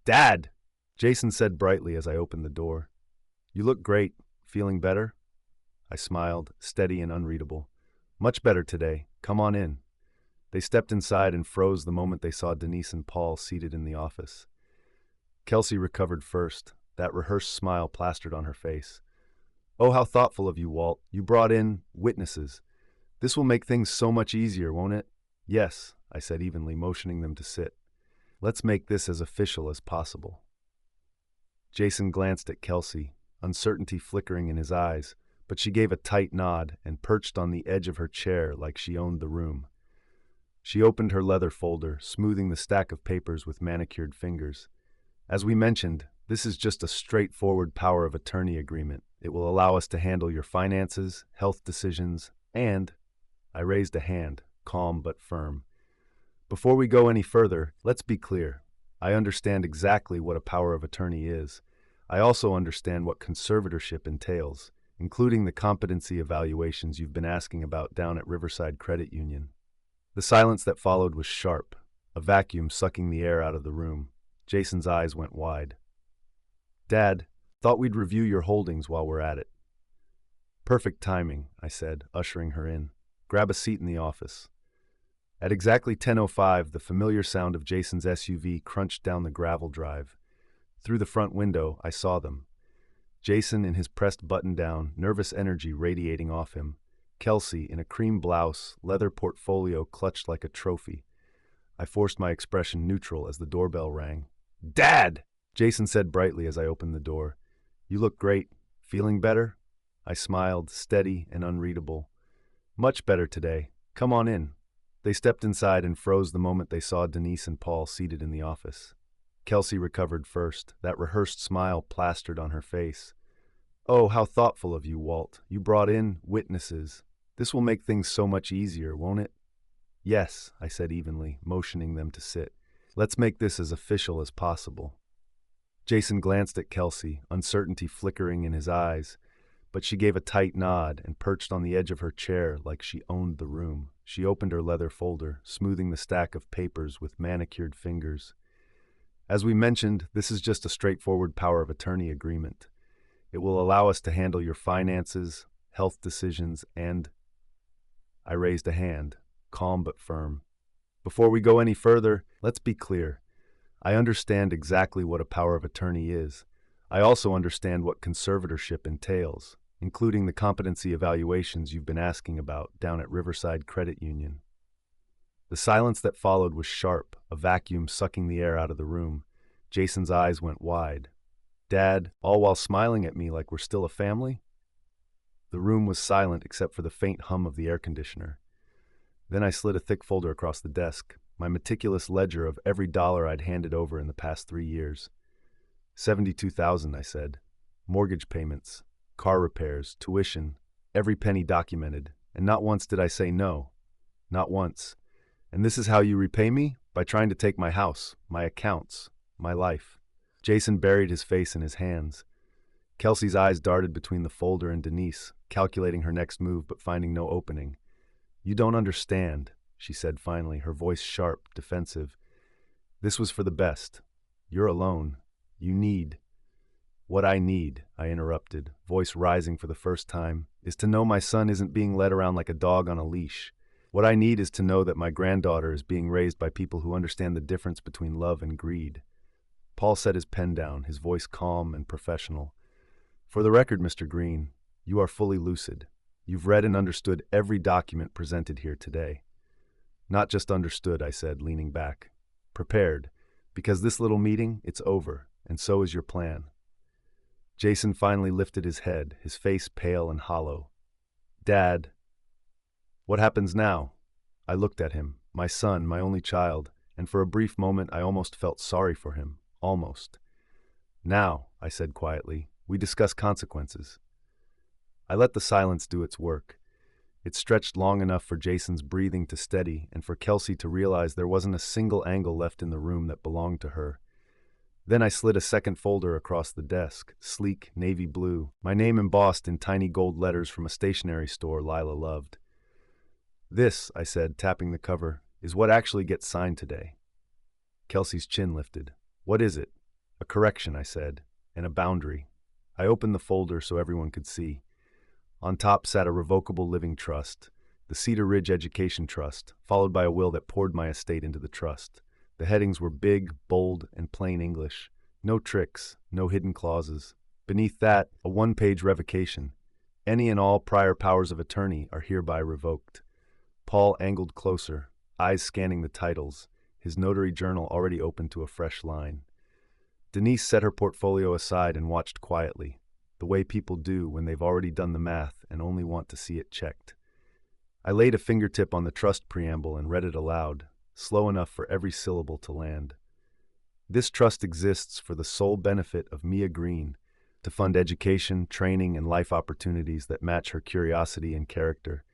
Dad! Jason said brightly as I opened the door. You look great. Feeling better? I smiled, steady and unreadable. Much better today. Come on in. They stepped inside and froze the moment they saw Denise and Paul seated in the office. Kelsey recovered first, that rehearsed smile plastered on her face. Oh, how thoughtful of you, Walt. You brought in witnesses. This will make things so much easier, won't it? Yes, I said evenly, motioning them to sit. Let's make this as official as possible. Jason glanced at Kelsey, uncertainty flickering in his eyes, but she gave a tight nod and perched on the edge of her chair like she owned the room. She opened her leather folder, smoothing the stack of papers with manicured fingers. As we mentioned, this is just a straightforward power of attorney agreement. It will allow us to handle your finances, health decisions, and... I raised a hand, calm but firm. Before we go any further, let's be clear. I understand exactly what a power of attorney is. I also understand what conservatorship entails, including the competency evaluations you've been asking about down at Riverside Credit Union. The silence that followed was sharp, a vacuum sucking the air out of the room. Jason's eyes went wide. Dad, thought we'd review your holdings while we're at it. Perfect timing, I said, ushering her in. Grab a seat in the office. At exactly 10:05, the familiar sound of Jason's SUV crunched down the gravel drive. Through the front window, I saw them. Jason in his pressed button-down, nervous energy radiating off him. Kelsey in a cream blouse, leather portfolio clutched like a trophy. I forced my expression neutral as the doorbell rang. "Dad!" Jason said brightly as I opened the door. "You look great. Feeling better?" I smiled, steady and unreadable. "Much better today. Come on in." They stepped inside and froze the moment they saw Denise and Paul seated in the office. Kelsey recovered first, that rehearsed smile plastered on her face. "Oh, how thoughtful of you, Walt. You brought in witnesses. This will make things so much easier, won't it?" "Yes," I said evenly, motioning them to sit. "Let's make this as official as possible." Jason glanced at Kelsey, uncertainty flickering in his eyes, but she gave a tight nod and perched on the edge of her chair like she owned the room. She opened her leather folder, smoothing the stack of papers with manicured fingers. "As we mentioned, this is just a straightforward power of attorney agreement. It will allow us to handle your finances, health decisions, and—" I raised a hand, calm but firm. "Before we go any further, let's be clear. I understand exactly what a power of attorney is. I also understand what conservatorship entails, including the competency evaluations you've been asking about down at Riverside Credit Union." The silence that followed was sharp, a vacuum sucking the air out of the room. Jason's eyes went wide. "Dad," all while smiling at me like we're still a family? The room was silent except for the faint hum of the air conditioner. Then I slid a thick folder across the desk, my meticulous ledger of every dollar I'd handed over in the past 3 years. 72,000, I said. Mortgage payments, car repairs, tuition, every penny documented, and not once did I say no. Not once. "And this is how you repay me? By trying to take my house, my accounts, my life." Jason buried his face in his hands. Kelsey's eyes darted between the folder and Denise, calculating her next move but finding no opening. "You don't understand," she said finally, her voice sharp, defensive. "This was for the best. You're alone. You need—" "What I need," I interrupted, voice rising for the first time, "is to know my son isn't being led around like a dog on a leash. What I need is to know that my granddaughter is being raised by people who understand the difference between love and greed." Paul set his pen down, his voice calm and professional. "For the record, Mr. Green, you are fully lucid. You've read and understood every document presented here today." "Not just understood," I said, leaning back. "Prepared, because this little meeting, it's over, and so is your plan." Jason finally lifted his head, his face pale and hollow. "Dad, what happens now?" I looked at him, my son, my only child, and for a brief moment I almost felt sorry for him. Almost. "Now," I said quietly, "we discuss consequences." I let the silence do its work. It stretched long enough for Jason's breathing to steady and for Kelsey to realize there wasn't a single angle left in the room that belonged to her. Then I slid a second folder across the desk, sleek, navy blue, my name embossed in tiny gold letters from a stationery store Lila loved. "This," I said, tapping the cover, "is what actually gets signed today." Kelsey's chin lifted. "What is it?" "A correction," I said, "and a boundary." I opened the folder so everyone could see. On top sat a revocable living trust, the Cedar Ridge Education Trust, followed by a will that poured my estate into the trust. The headings were big, bold, and plain English. No tricks, no hidden clauses. Beneath that, a one-page revocation. "Any and all prior powers of attorney are hereby revoked." Paul angled closer, eyes scanning the titles, his notary journal already open to a fresh line. Denise set her portfolio aside and watched quietly, the way people do when they've already done the math and only want to see it checked. I laid a fingertip on the trust preamble and read it aloud, slow enough for every syllable to land. "This trust exists for the sole benefit of Mia Green, to fund education, training, and life opportunities that match her curiosity and character.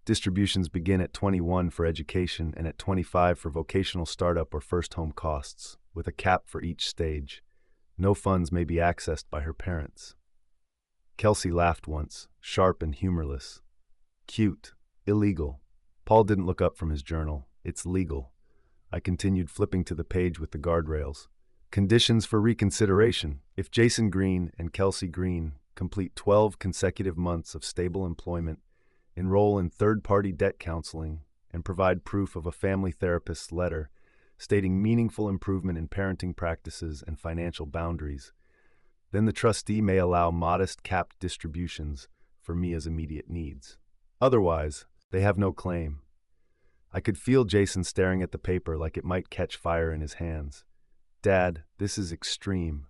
Distributions begin at 21 for education and at 25 for vocational startup or first home costs, with a cap for each stage. No funds may be accessed by her parents." Kelsey laughed once, sharp and humorless. "Cute. Illegal." Paul didn't look up from his journal. "It's legal." I continued, flipping to the page with the guardrails. "Conditions for reconsideration. If Jason Green and Kelsey Green complete 12 consecutive months of stable employment, enroll in third-party debt counseling, and provide proof of a family therapist's letter stating meaningful improvement in parenting practices and financial boundaries, then the trustee may allow modest capped distributions for Mia's immediate needs. Otherwise, they have no claim. I could feel Jason staring at the paper like it might catch fire in his hands. Dad, this is extreme.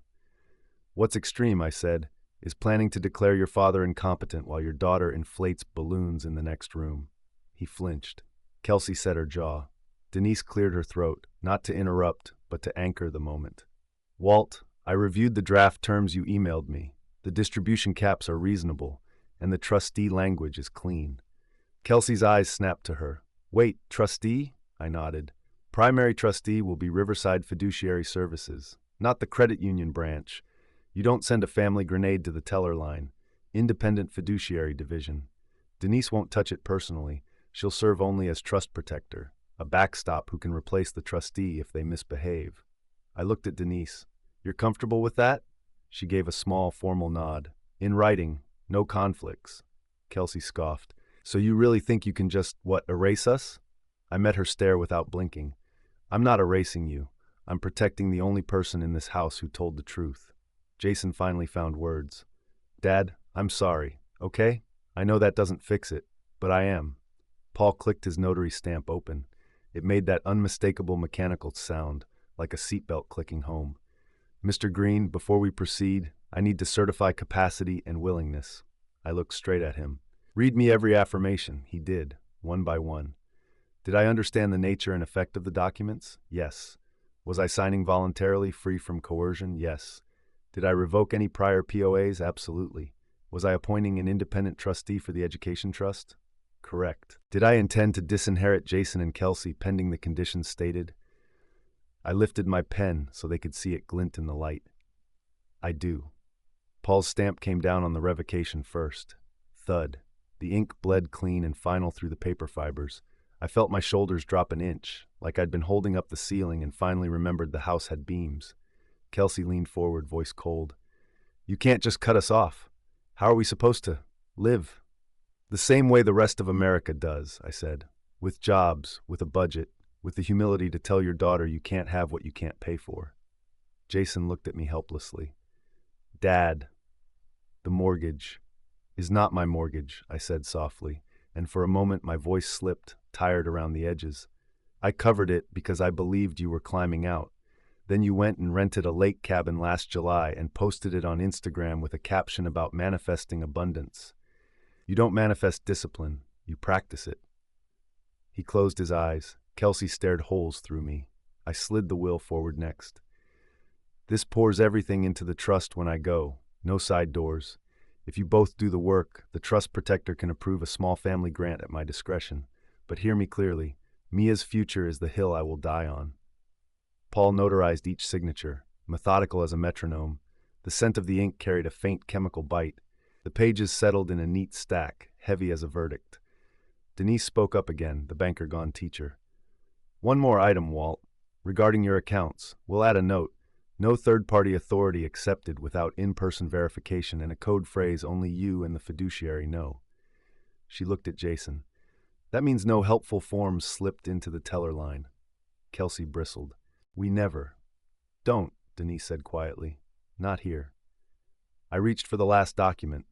What's extreme, I said, is planning to declare your father incompetent while your daughter inflates balloons in the next room. He flinched. Kelsey set her jaw. Denise cleared her throat, not to interrupt, but to anchor the moment. Walt, I reviewed the draft terms you emailed me. The distribution caps are reasonable, and the trustee language is clean. Kelsey's eyes snapped to her. Wait, trustee? I nodded. Primary trustee will be Riverside Fiduciary Services, not the credit union branch. You don't send a family grenade to the teller line. Independent fiduciary division. Denise won't touch it personally. She'll serve only as trust protector, a backstop who can replace the trustee if they misbehave. I looked at Denise. You're comfortable with that? She gave a small, formal nod. In writing, no conflicts. Kelsey scoffed. So you really think you can just, erase us? I met her stare without blinking. I'm not erasing you. I'm protecting the only person in this house who told the truth. Jason finally found words. Dad, I'm sorry, okay? I know that doesn't fix it, but I am. Paul clicked his notary stamp open. It made that unmistakable mechanical sound, like a seatbelt clicking home. Mr. Green, before we proceed, I need to certify capacity and willingness. I looked straight at him. Read me every affirmation. He did, one by one. Did I understand the nature and effect of the documents? Yes. Was I signing voluntarily, free from coercion? Yes. Did I revoke any prior POAs? Absolutely. Was I appointing an independent trustee for the education trust? Correct. Did I intend to disinherit Jason and Kelsey pending the conditions stated? I lifted my pen so they could see it glint in the light. I do. Paul's stamp came down on the revocation first. Thud. The ink bled clean and final through the paper fibers. I felt my shoulders drop an inch, like I'd been holding up the ceiling and finally remembered the house had beams. Kelsey leaned forward, voice cold. You can't just cut us off. How are we supposed to live? The same way the rest of America does, I said. With jobs, with a budget, with the humility to tell your daughter you can't have what you can't pay for. Jason looked at me helplessly. Dad, the mortgage is not my mortgage, I said softly, and for a moment my voice slipped, tired around the edges. I covered it because I believed you were climbing out. Then you went and rented a lake cabin last July and posted it on Instagram with a caption about manifesting abundance. You don't manifest discipline, you practice it. He closed his eyes. Kelsey stared holes through me. I slid the will forward next. This pours everything into the trust when I go. No side doors. If you both do the work, the trust protector can approve a small family grant at my discretion. But hear me clearly. Mia's future is the hill I will die on. Paul notarized each signature, methodical as a metronome. The scent of the ink carried a faint chemical bite. The pages settled in a neat stack, heavy as a verdict. Denise spoke up again, the banker-gone teacher. One more item, Walt. Regarding your accounts, we'll add a note. No third-party authority accepted without in-person verification and a code phrase only you and the fiduciary know. She looked at Jason. That means no helpful forms slipped into the teller line. Kelsey bristled. We never. Don't, Denise said quietly. Not here. I reached for the last document,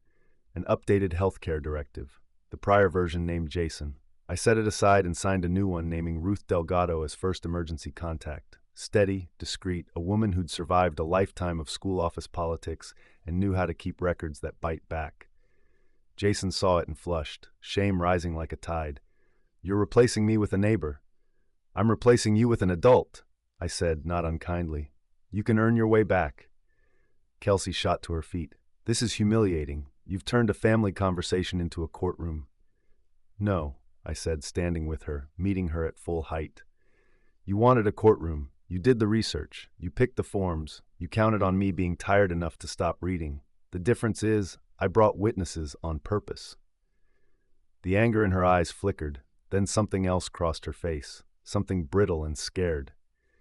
an updated healthcare directive. The prior version named Jason. I set it aside and signed a new one naming Ruth Delgado as first emergency contact. Steady, discreet, a woman who'd survived a lifetime of school office politics and knew how to keep records that bite back. Jason saw it and flushed, shame rising like a tide. You're replacing me with a neighbor. I'm replacing you with an adult, I said, not unkindly. You can earn your way back. Kelsey shot to her feet. This is humiliating. You've turned a family conversation into a courtroom. No, I said, standing with her, meeting her at full height. You wanted a courtroom. You did the research. You picked the forms. You counted on me being tired enough to stop reading. The difference is, I brought witnesses on purpose. The anger in her eyes flickered. Then something else crossed her face, something brittle and scared.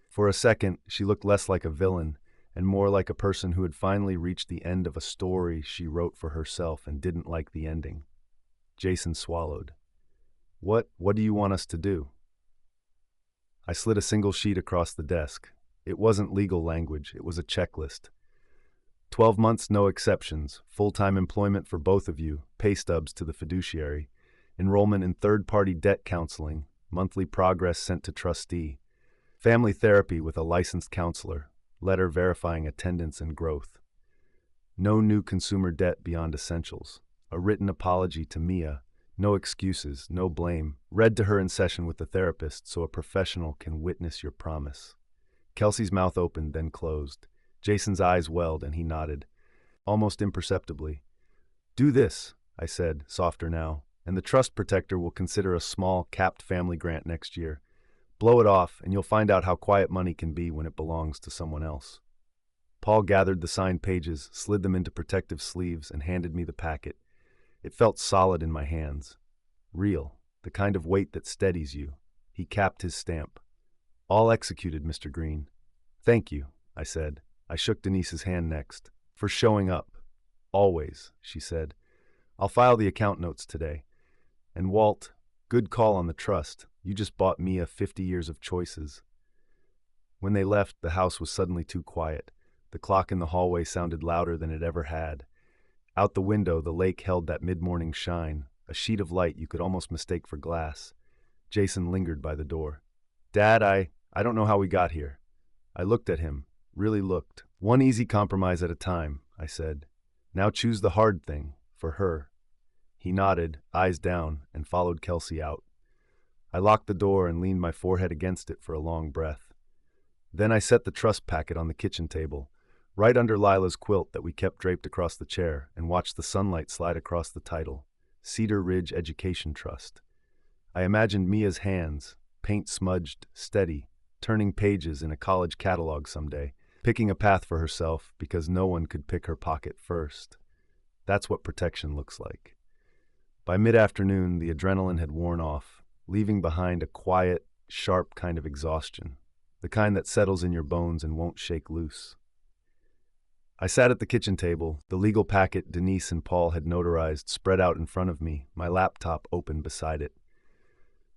For a second, she looked less like a villain and more like a person who had finally reached the end of a story she wrote for herself and didn't like the ending. Jason swallowed. What do you want us to do? I slid a single sheet across the desk. It wasn't legal language, it was a checklist. 12 months, no exceptions, full-time employment for both of you, pay stubs to the fiduciary, enrollment in third-party debt counseling, monthly progress sent to trustee, family therapy with a licensed counselor, letter verifying attendance and growth. No new consumer debt beyond essentials, a written apology to Mia, no excuses, no blame, read to her in session with the therapist so a professional can witness your promise. Kelsey's mouth opened, then closed. Jason's eyes welled, and he nodded, almost imperceptibly. Do this, I said, softer now, and the trust protector will consider a small, capped family grant next year. Blow it off, and you'll find out how quiet money can be when it belongs to someone else. Paul gathered the signed pages, slid them into protective sleeves, and handed me the packet. It felt solid in my hands. Real, the kind of weight that steadies you. He capped his stamp. All executed, Mr. Green. Thank you, I said. I shook Denise's hand next. For showing up. Always, she said. I'll file the account notes today. And Walt, good call on the trust. You just bought Mia 50 years of choices. When they left, the house was suddenly too quiet. The clock in the hallway sounded louder than it ever had. Out the window, the lake held that mid-morning shine, a sheet of light you could almost mistake for glass. Jason lingered by the door. Dad, I don't know how we got here. I looked at him, really looked. One easy compromise at a time, I said. Now choose the hard thing, for her. He nodded, eyes down, and followed Kelsey out. I locked the door and leaned my forehead against it for a long breath. Then I set the trust packet on the kitchen table, right under Lila's quilt that we kept draped across the chair, and watched the sunlight slide across the title, Cedar Ridge Education Trust. I imagined Mia's hands, paint-smudged, steady, turning pages in a college catalog someday, picking a path for herself because no one could pick her pocket first. That's what protection looks like. By mid-afternoon, the adrenaline had worn off, leaving behind a quiet, sharp kind of exhaustion, the kind that settles in your bones and won't shake loose. I sat at the kitchen table, the legal packet Denise and Paul had notarized spread out in front of me, my laptop open beside it.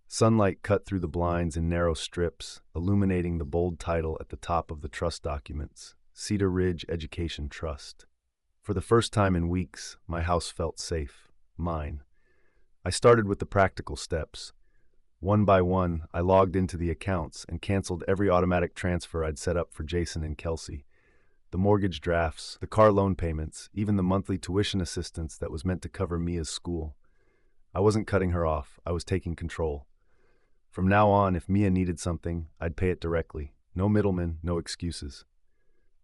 Sunlight cut through the blinds in narrow strips, illuminating the bold title at the top of the trust documents, Cedar Ridge Education Trust. For the first time in weeks, my house felt safe, mine. I started with the practical steps. One by one, I logged into the accounts and canceled every automatic transfer I'd set up for Jason and Kelsey. The mortgage drafts, the car loan payments, even the monthly tuition assistance that was meant to cover Mia's school. I wasn't cutting her off, I was taking control. From now on, if Mia needed something, I'd pay it directly. No middlemen, no excuses.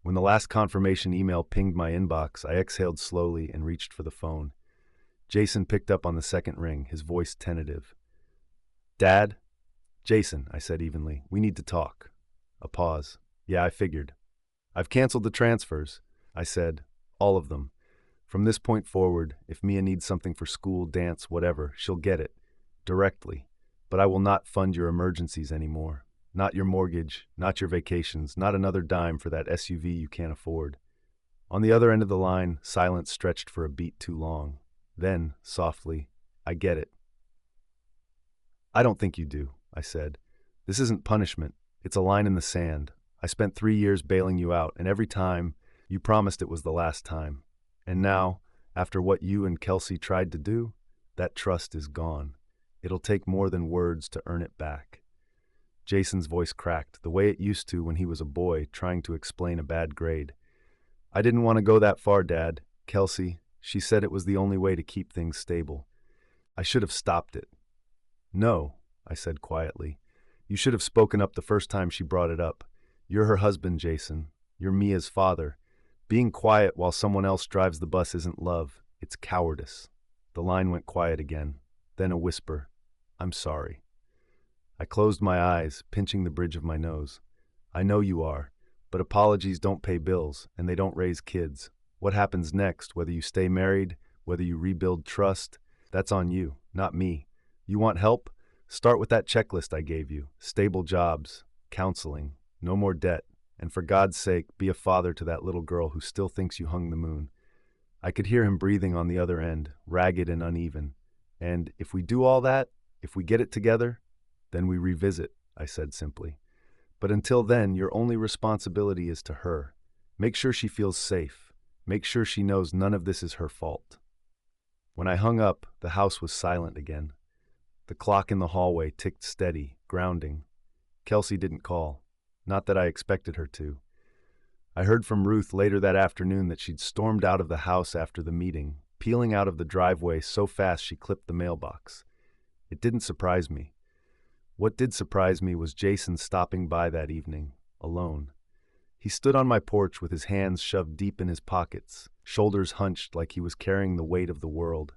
When the last confirmation email pinged my inbox, I exhaled slowly and reached for the phone. Jason picked up on the second ring, his voice tentative. Dad? Jason, I said evenly, we need to talk. A pause. Yeah, I figured. I've canceled the transfers, I said. All of them. From this point forward, if Mia needs something for school, dance, whatever, she'll get it. Directly. But I will not fund your emergencies anymore. Not your mortgage, not your vacations, not another dime for that SUV you can't afford. On the other end of the line, silence stretched for a beat too long. Then, softly, I get it. I don't think you do, I said. This isn't punishment. It's a line in the sand. I spent 3 years bailing you out, and every time, you promised it was the last time. And now, after what you and Kelsey tried to do, that trust is gone. It'll take more than words to earn it back. Jason's voice cracked, the way it used to when he was a boy trying to explain a bad grade. I didn't want to go that far, Dad. Kelsey, she said it was the only way to keep things stable. I should have stopped it. No, I said quietly. You should have spoken up the first time she brought it up. You're her husband, Jason. You're Mia's father. Being quiet while someone else drives the bus isn't love. It's cowardice. The line went quiet again. Then a whisper. I'm sorry. I closed my eyes, pinching the bridge of my nose. I know you are, but apologies don't pay bills, and they don't raise kids. What happens next, whether you stay married, whether you rebuild trust, that's on you, not me. You want help? Start with that checklist I gave you. Stable jobs, counseling, no more debt. And for God's sake, be a father to that little girl who still thinks you hung the moon. I could hear him breathing on the other end, ragged and uneven. And if we do all that, if we get it together, then we revisit, I said simply. But until then, your only responsibility is to her. Make sure she feels safe. Make sure she knows none of this is her fault. When I hung up, the house was silent again. The clock in the hallway ticked steady, grounding. Kelsey didn't call. Not that I expected her to. I heard from Ruth later that afternoon that she'd stormed out of the house after the meeting, peeling out of the driveway so fast she clipped the mailbox. It didn't surprise me. What did surprise me was Jason stopping by that evening, alone. He stood on my porch with his hands shoved deep in his pockets, shoulders hunched like he was carrying the weight of the world.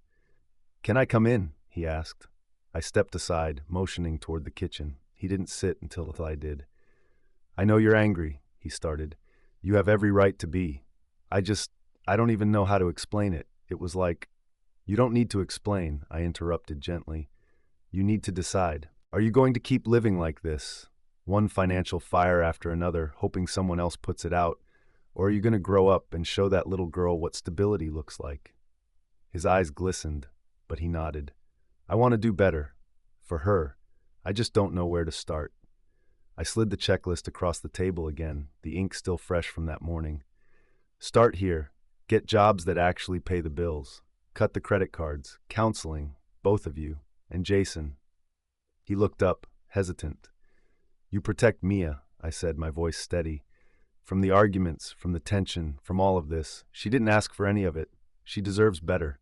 "Can I come in?" he asked. I stepped aside, motioning toward the kitchen. He didn't sit until I did. "I know you're angry," he started. "You have every right to be. I don't even know how to explain it. It was like—" "You don't need to explain," I interrupted gently. "You need to decide. Are you going to keep living like this, one financial fire after another, hoping someone else puts it out? Or are you going to grow up and show that little girl what stability looks like?" His eyes glistened, but he nodded. "I want to do better. For her. I just don't know where to start." I slid the checklist across the table again, the ink still fresh from that morning. "Start here. Get jobs that actually pay the bills. Cut the credit cards. Counseling. Both of you. And Jason." He looked up, hesitant. "You protect Mia," I said, my voice steady. "From the arguments, from the tension, from all of this. She didn't ask for any of it. She deserves better."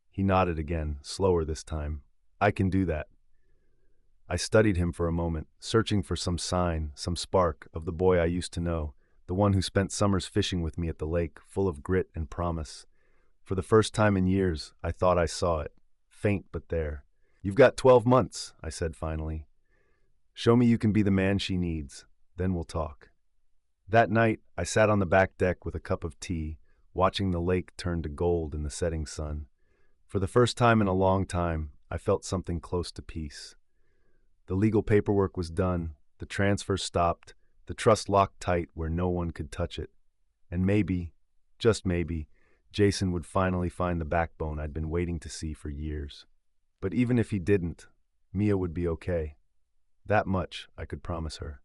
He nodded again, slower this time. "I can do that." I studied him for a moment, searching for some sign, some spark, of the boy I used to know, the one who spent summers fishing with me at the lake, full of grit and promise. For the first time in years, I thought I saw it. Faint but there. "You've got 12 months, I said finally. "Show me you can be the man she needs. Then we'll talk." That night, I sat on the back deck with a cup of tea, watching the lake turn to gold in the setting sun. For the first time in a long time, I felt something close to peace. The legal paperwork was done, the transfer stopped, the trust locked tight where no one could touch it. And maybe, just maybe, Jason would finally find the backbone I'd been waiting to see for years. But even if he didn't, Mia would be okay. That much I could promise her.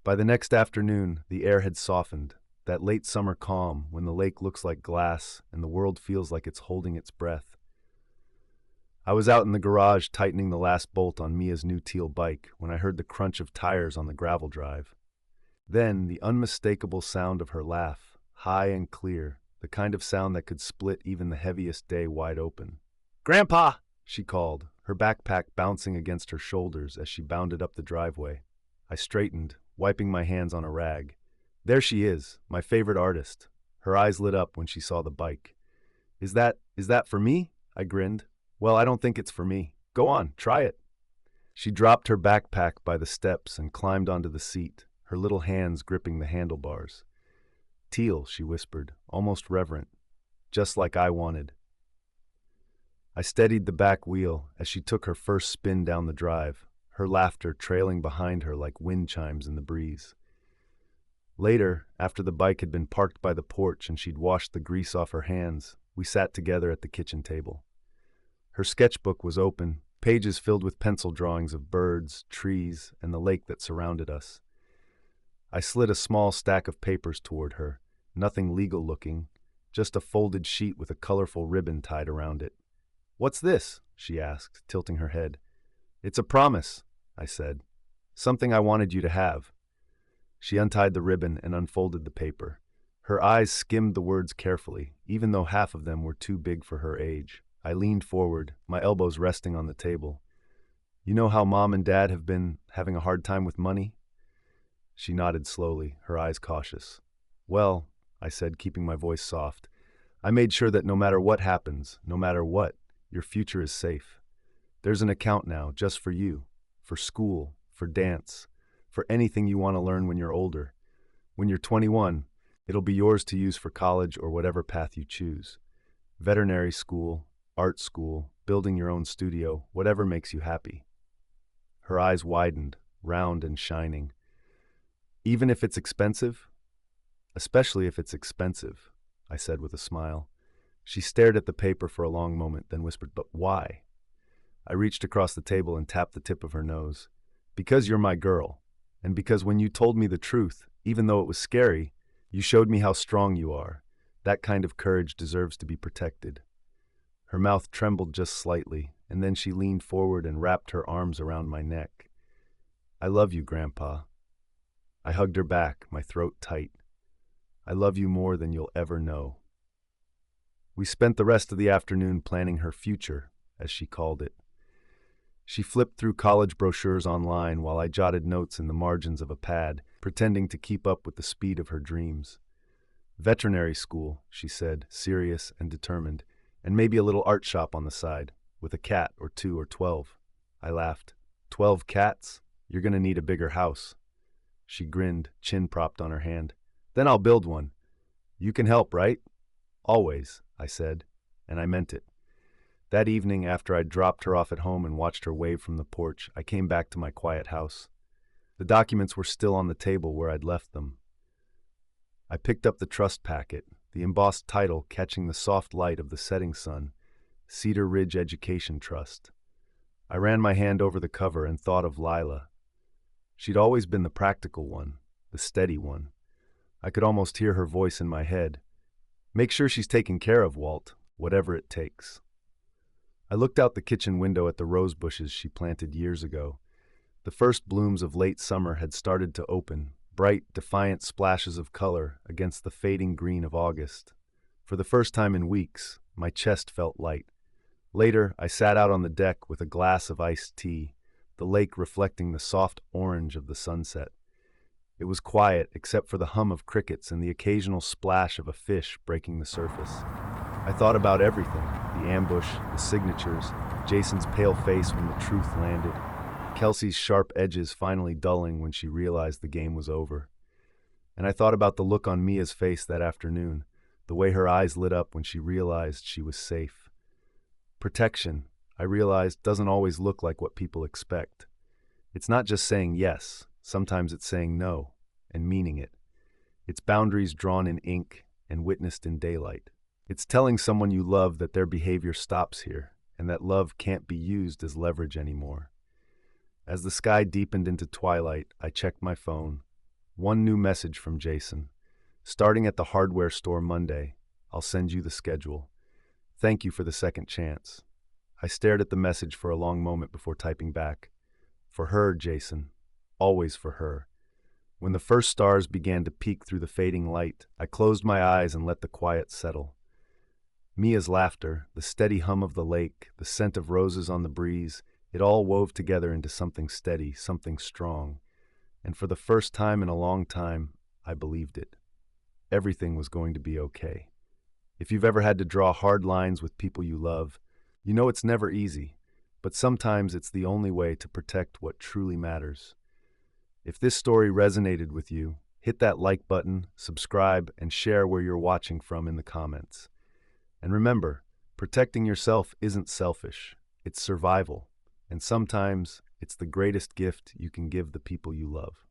By the next afternoon, the air had softened, that late summer calm when the lake looks like glass and the world feels like it's holding its breath. I was out in the garage tightening the last bolt on Mia's new teal bike when I heard the crunch of tires on the gravel drive. Then the unmistakable sound of her laugh, high and clear, the kind of sound that could split even the heaviest day wide open. "Grandpa!" she called, her backpack bouncing against her shoulders as she bounded up the driveway. I straightened, wiping my hands on a rag. There she is, my favorite artist. Her eyes lit up when she saw the bike. Is that for me?" I grinned. "Well, I don't think it's for me. Go on, try it." She dropped her backpack by the steps and climbed onto the seat, her little hands gripping the handlebars. "Teal," she whispered, almost reverent. "Just like I wanted." I steadied the back wheel as she took her first spin down the drive, her laughter trailing behind her like wind chimes in the breeze. Later, after the bike had been parked by the porch and she'd washed the grease off her hands, we sat together at the kitchen table. Her sketchbook was open, pages filled with pencil drawings of birds, trees, and the lake that surrounded us. I slid a small stack of papers toward her, nothing legal looking, just a folded sheet with a colorful ribbon tied around it. "What's this?" she asked, tilting her head. "It's a promise," I said. "Something I wanted you to have." She untied the ribbon and unfolded the paper. Her eyes skimmed the words carefully, even though half of them were too big for her age. I leaned forward, my elbows resting on the table. "You know how Mom and Dad have been having a hard time with money?" She nodded slowly, her eyes cautious. "Well," I said, keeping my voice soft, "I made sure that no matter what happens, no matter what, your future is safe. There's an account now, just for you, for school, for dance, for anything you want to learn when you're older. When you're 21, it'll be yours to use for college or whatever path you choose. Veterinary school, art school, building your own studio, whatever makes you happy." Her eyes widened, round and shining. Even if it's expensive? Especially if it's expensive, I said with a smile. She stared at the paper for a long moment, then whispered, "But why?" I reached across the table and tapped the tip of her nose. "Because you're my girl. And because when you told me the truth, even though it was scary, you showed me how strong you are. That kind of courage deserves to be protected." Her mouth trembled just slightly, and then she leaned forward and wrapped her arms around my neck. "I love you, Grandpa." I hugged her back, my throat tight. "I love you more than you'll ever know." We spent the rest of the afternoon planning her future, as she called it. She flipped through college brochures online while I jotted notes in the margins of a pad, pretending to keep up with the speed of her dreams. "Veterinary school," she said, serious and determined, "and maybe a little art shop on the side, with a cat or 2 or 12. I laughed. "12 cats? You're going to need a bigger house." She grinned, chin propped on her hand. "Then I'll build one. You can help, right?" "Always," I said, and I meant it. That evening, after I'd dropped her off at home and watched her wave from the porch, I came back to my quiet house. The documents were still on the table where I'd left them. I picked up the trust packet, the embossed title catching the soft light of the setting sun, Cedar Ridge Education Trust. I ran my hand over the cover and thought of Lila. She'd always been the practical one, the steady one. I could almost hear her voice in my head. "Make sure she's taken care of, Walt, whatever it takes." I looked out the kitchen window at the rose bushes she planted years ago. The first blooms of late summer had started to open, bright, defiant splashes of color against the fading green of August. For the first time in weeks, my chest felt light. Later, I sat out on the deck with a glass of iced tea, the lake reflecting the soft orange of the sunset. It was quiet except for the hum of crickets and the occasional splash of a fish breaking the surface. I thought about everything, the ambush, the signatures, Jason's pale face when the truth landed, Kelsey's sharp edges finally dulling when she realized the game was over. And I thought about the look on Mia's face that afternoon, the way her eyes lit up when she realized she was safe. Protection, I realized, doesn't always look like what people expect. It's not just saying yes, sometimes it's saying no, and meaning it. It's boundaries drawn in ink and witnessed in daylight. It's telling someone you love that their behavior stops here, and that love can't be used as leverage anymore. As the sky deepened into twilight, I checked my phone. One new message from Jason. "Starting at the hardware store Monday. I'll send you the schedule. Thank you for the second chance." I stared at the message for a long moment before typing back. "For her, Jason. Always for her." When the first stars began to peek through the fading light, I closed my eyes and let the quiet settle. Mia's laughter, the steady hum of the lake, the scent of roses on the breeze, it all wove together into something steady, something strong. And for the first time in a long time, I believed it. Everything was going to be okay. If you've ever had to draw hard lines with people you love, you know it's never easy, but sometimes it's the only way to protect what truly matters. If this story resonated with you, hit that like button, subscribe, and share where you're watching from in the comments. And remember, protecting yourself isn't selfish, it's survival, and sometimes it's the greatest gift you can give the people you love.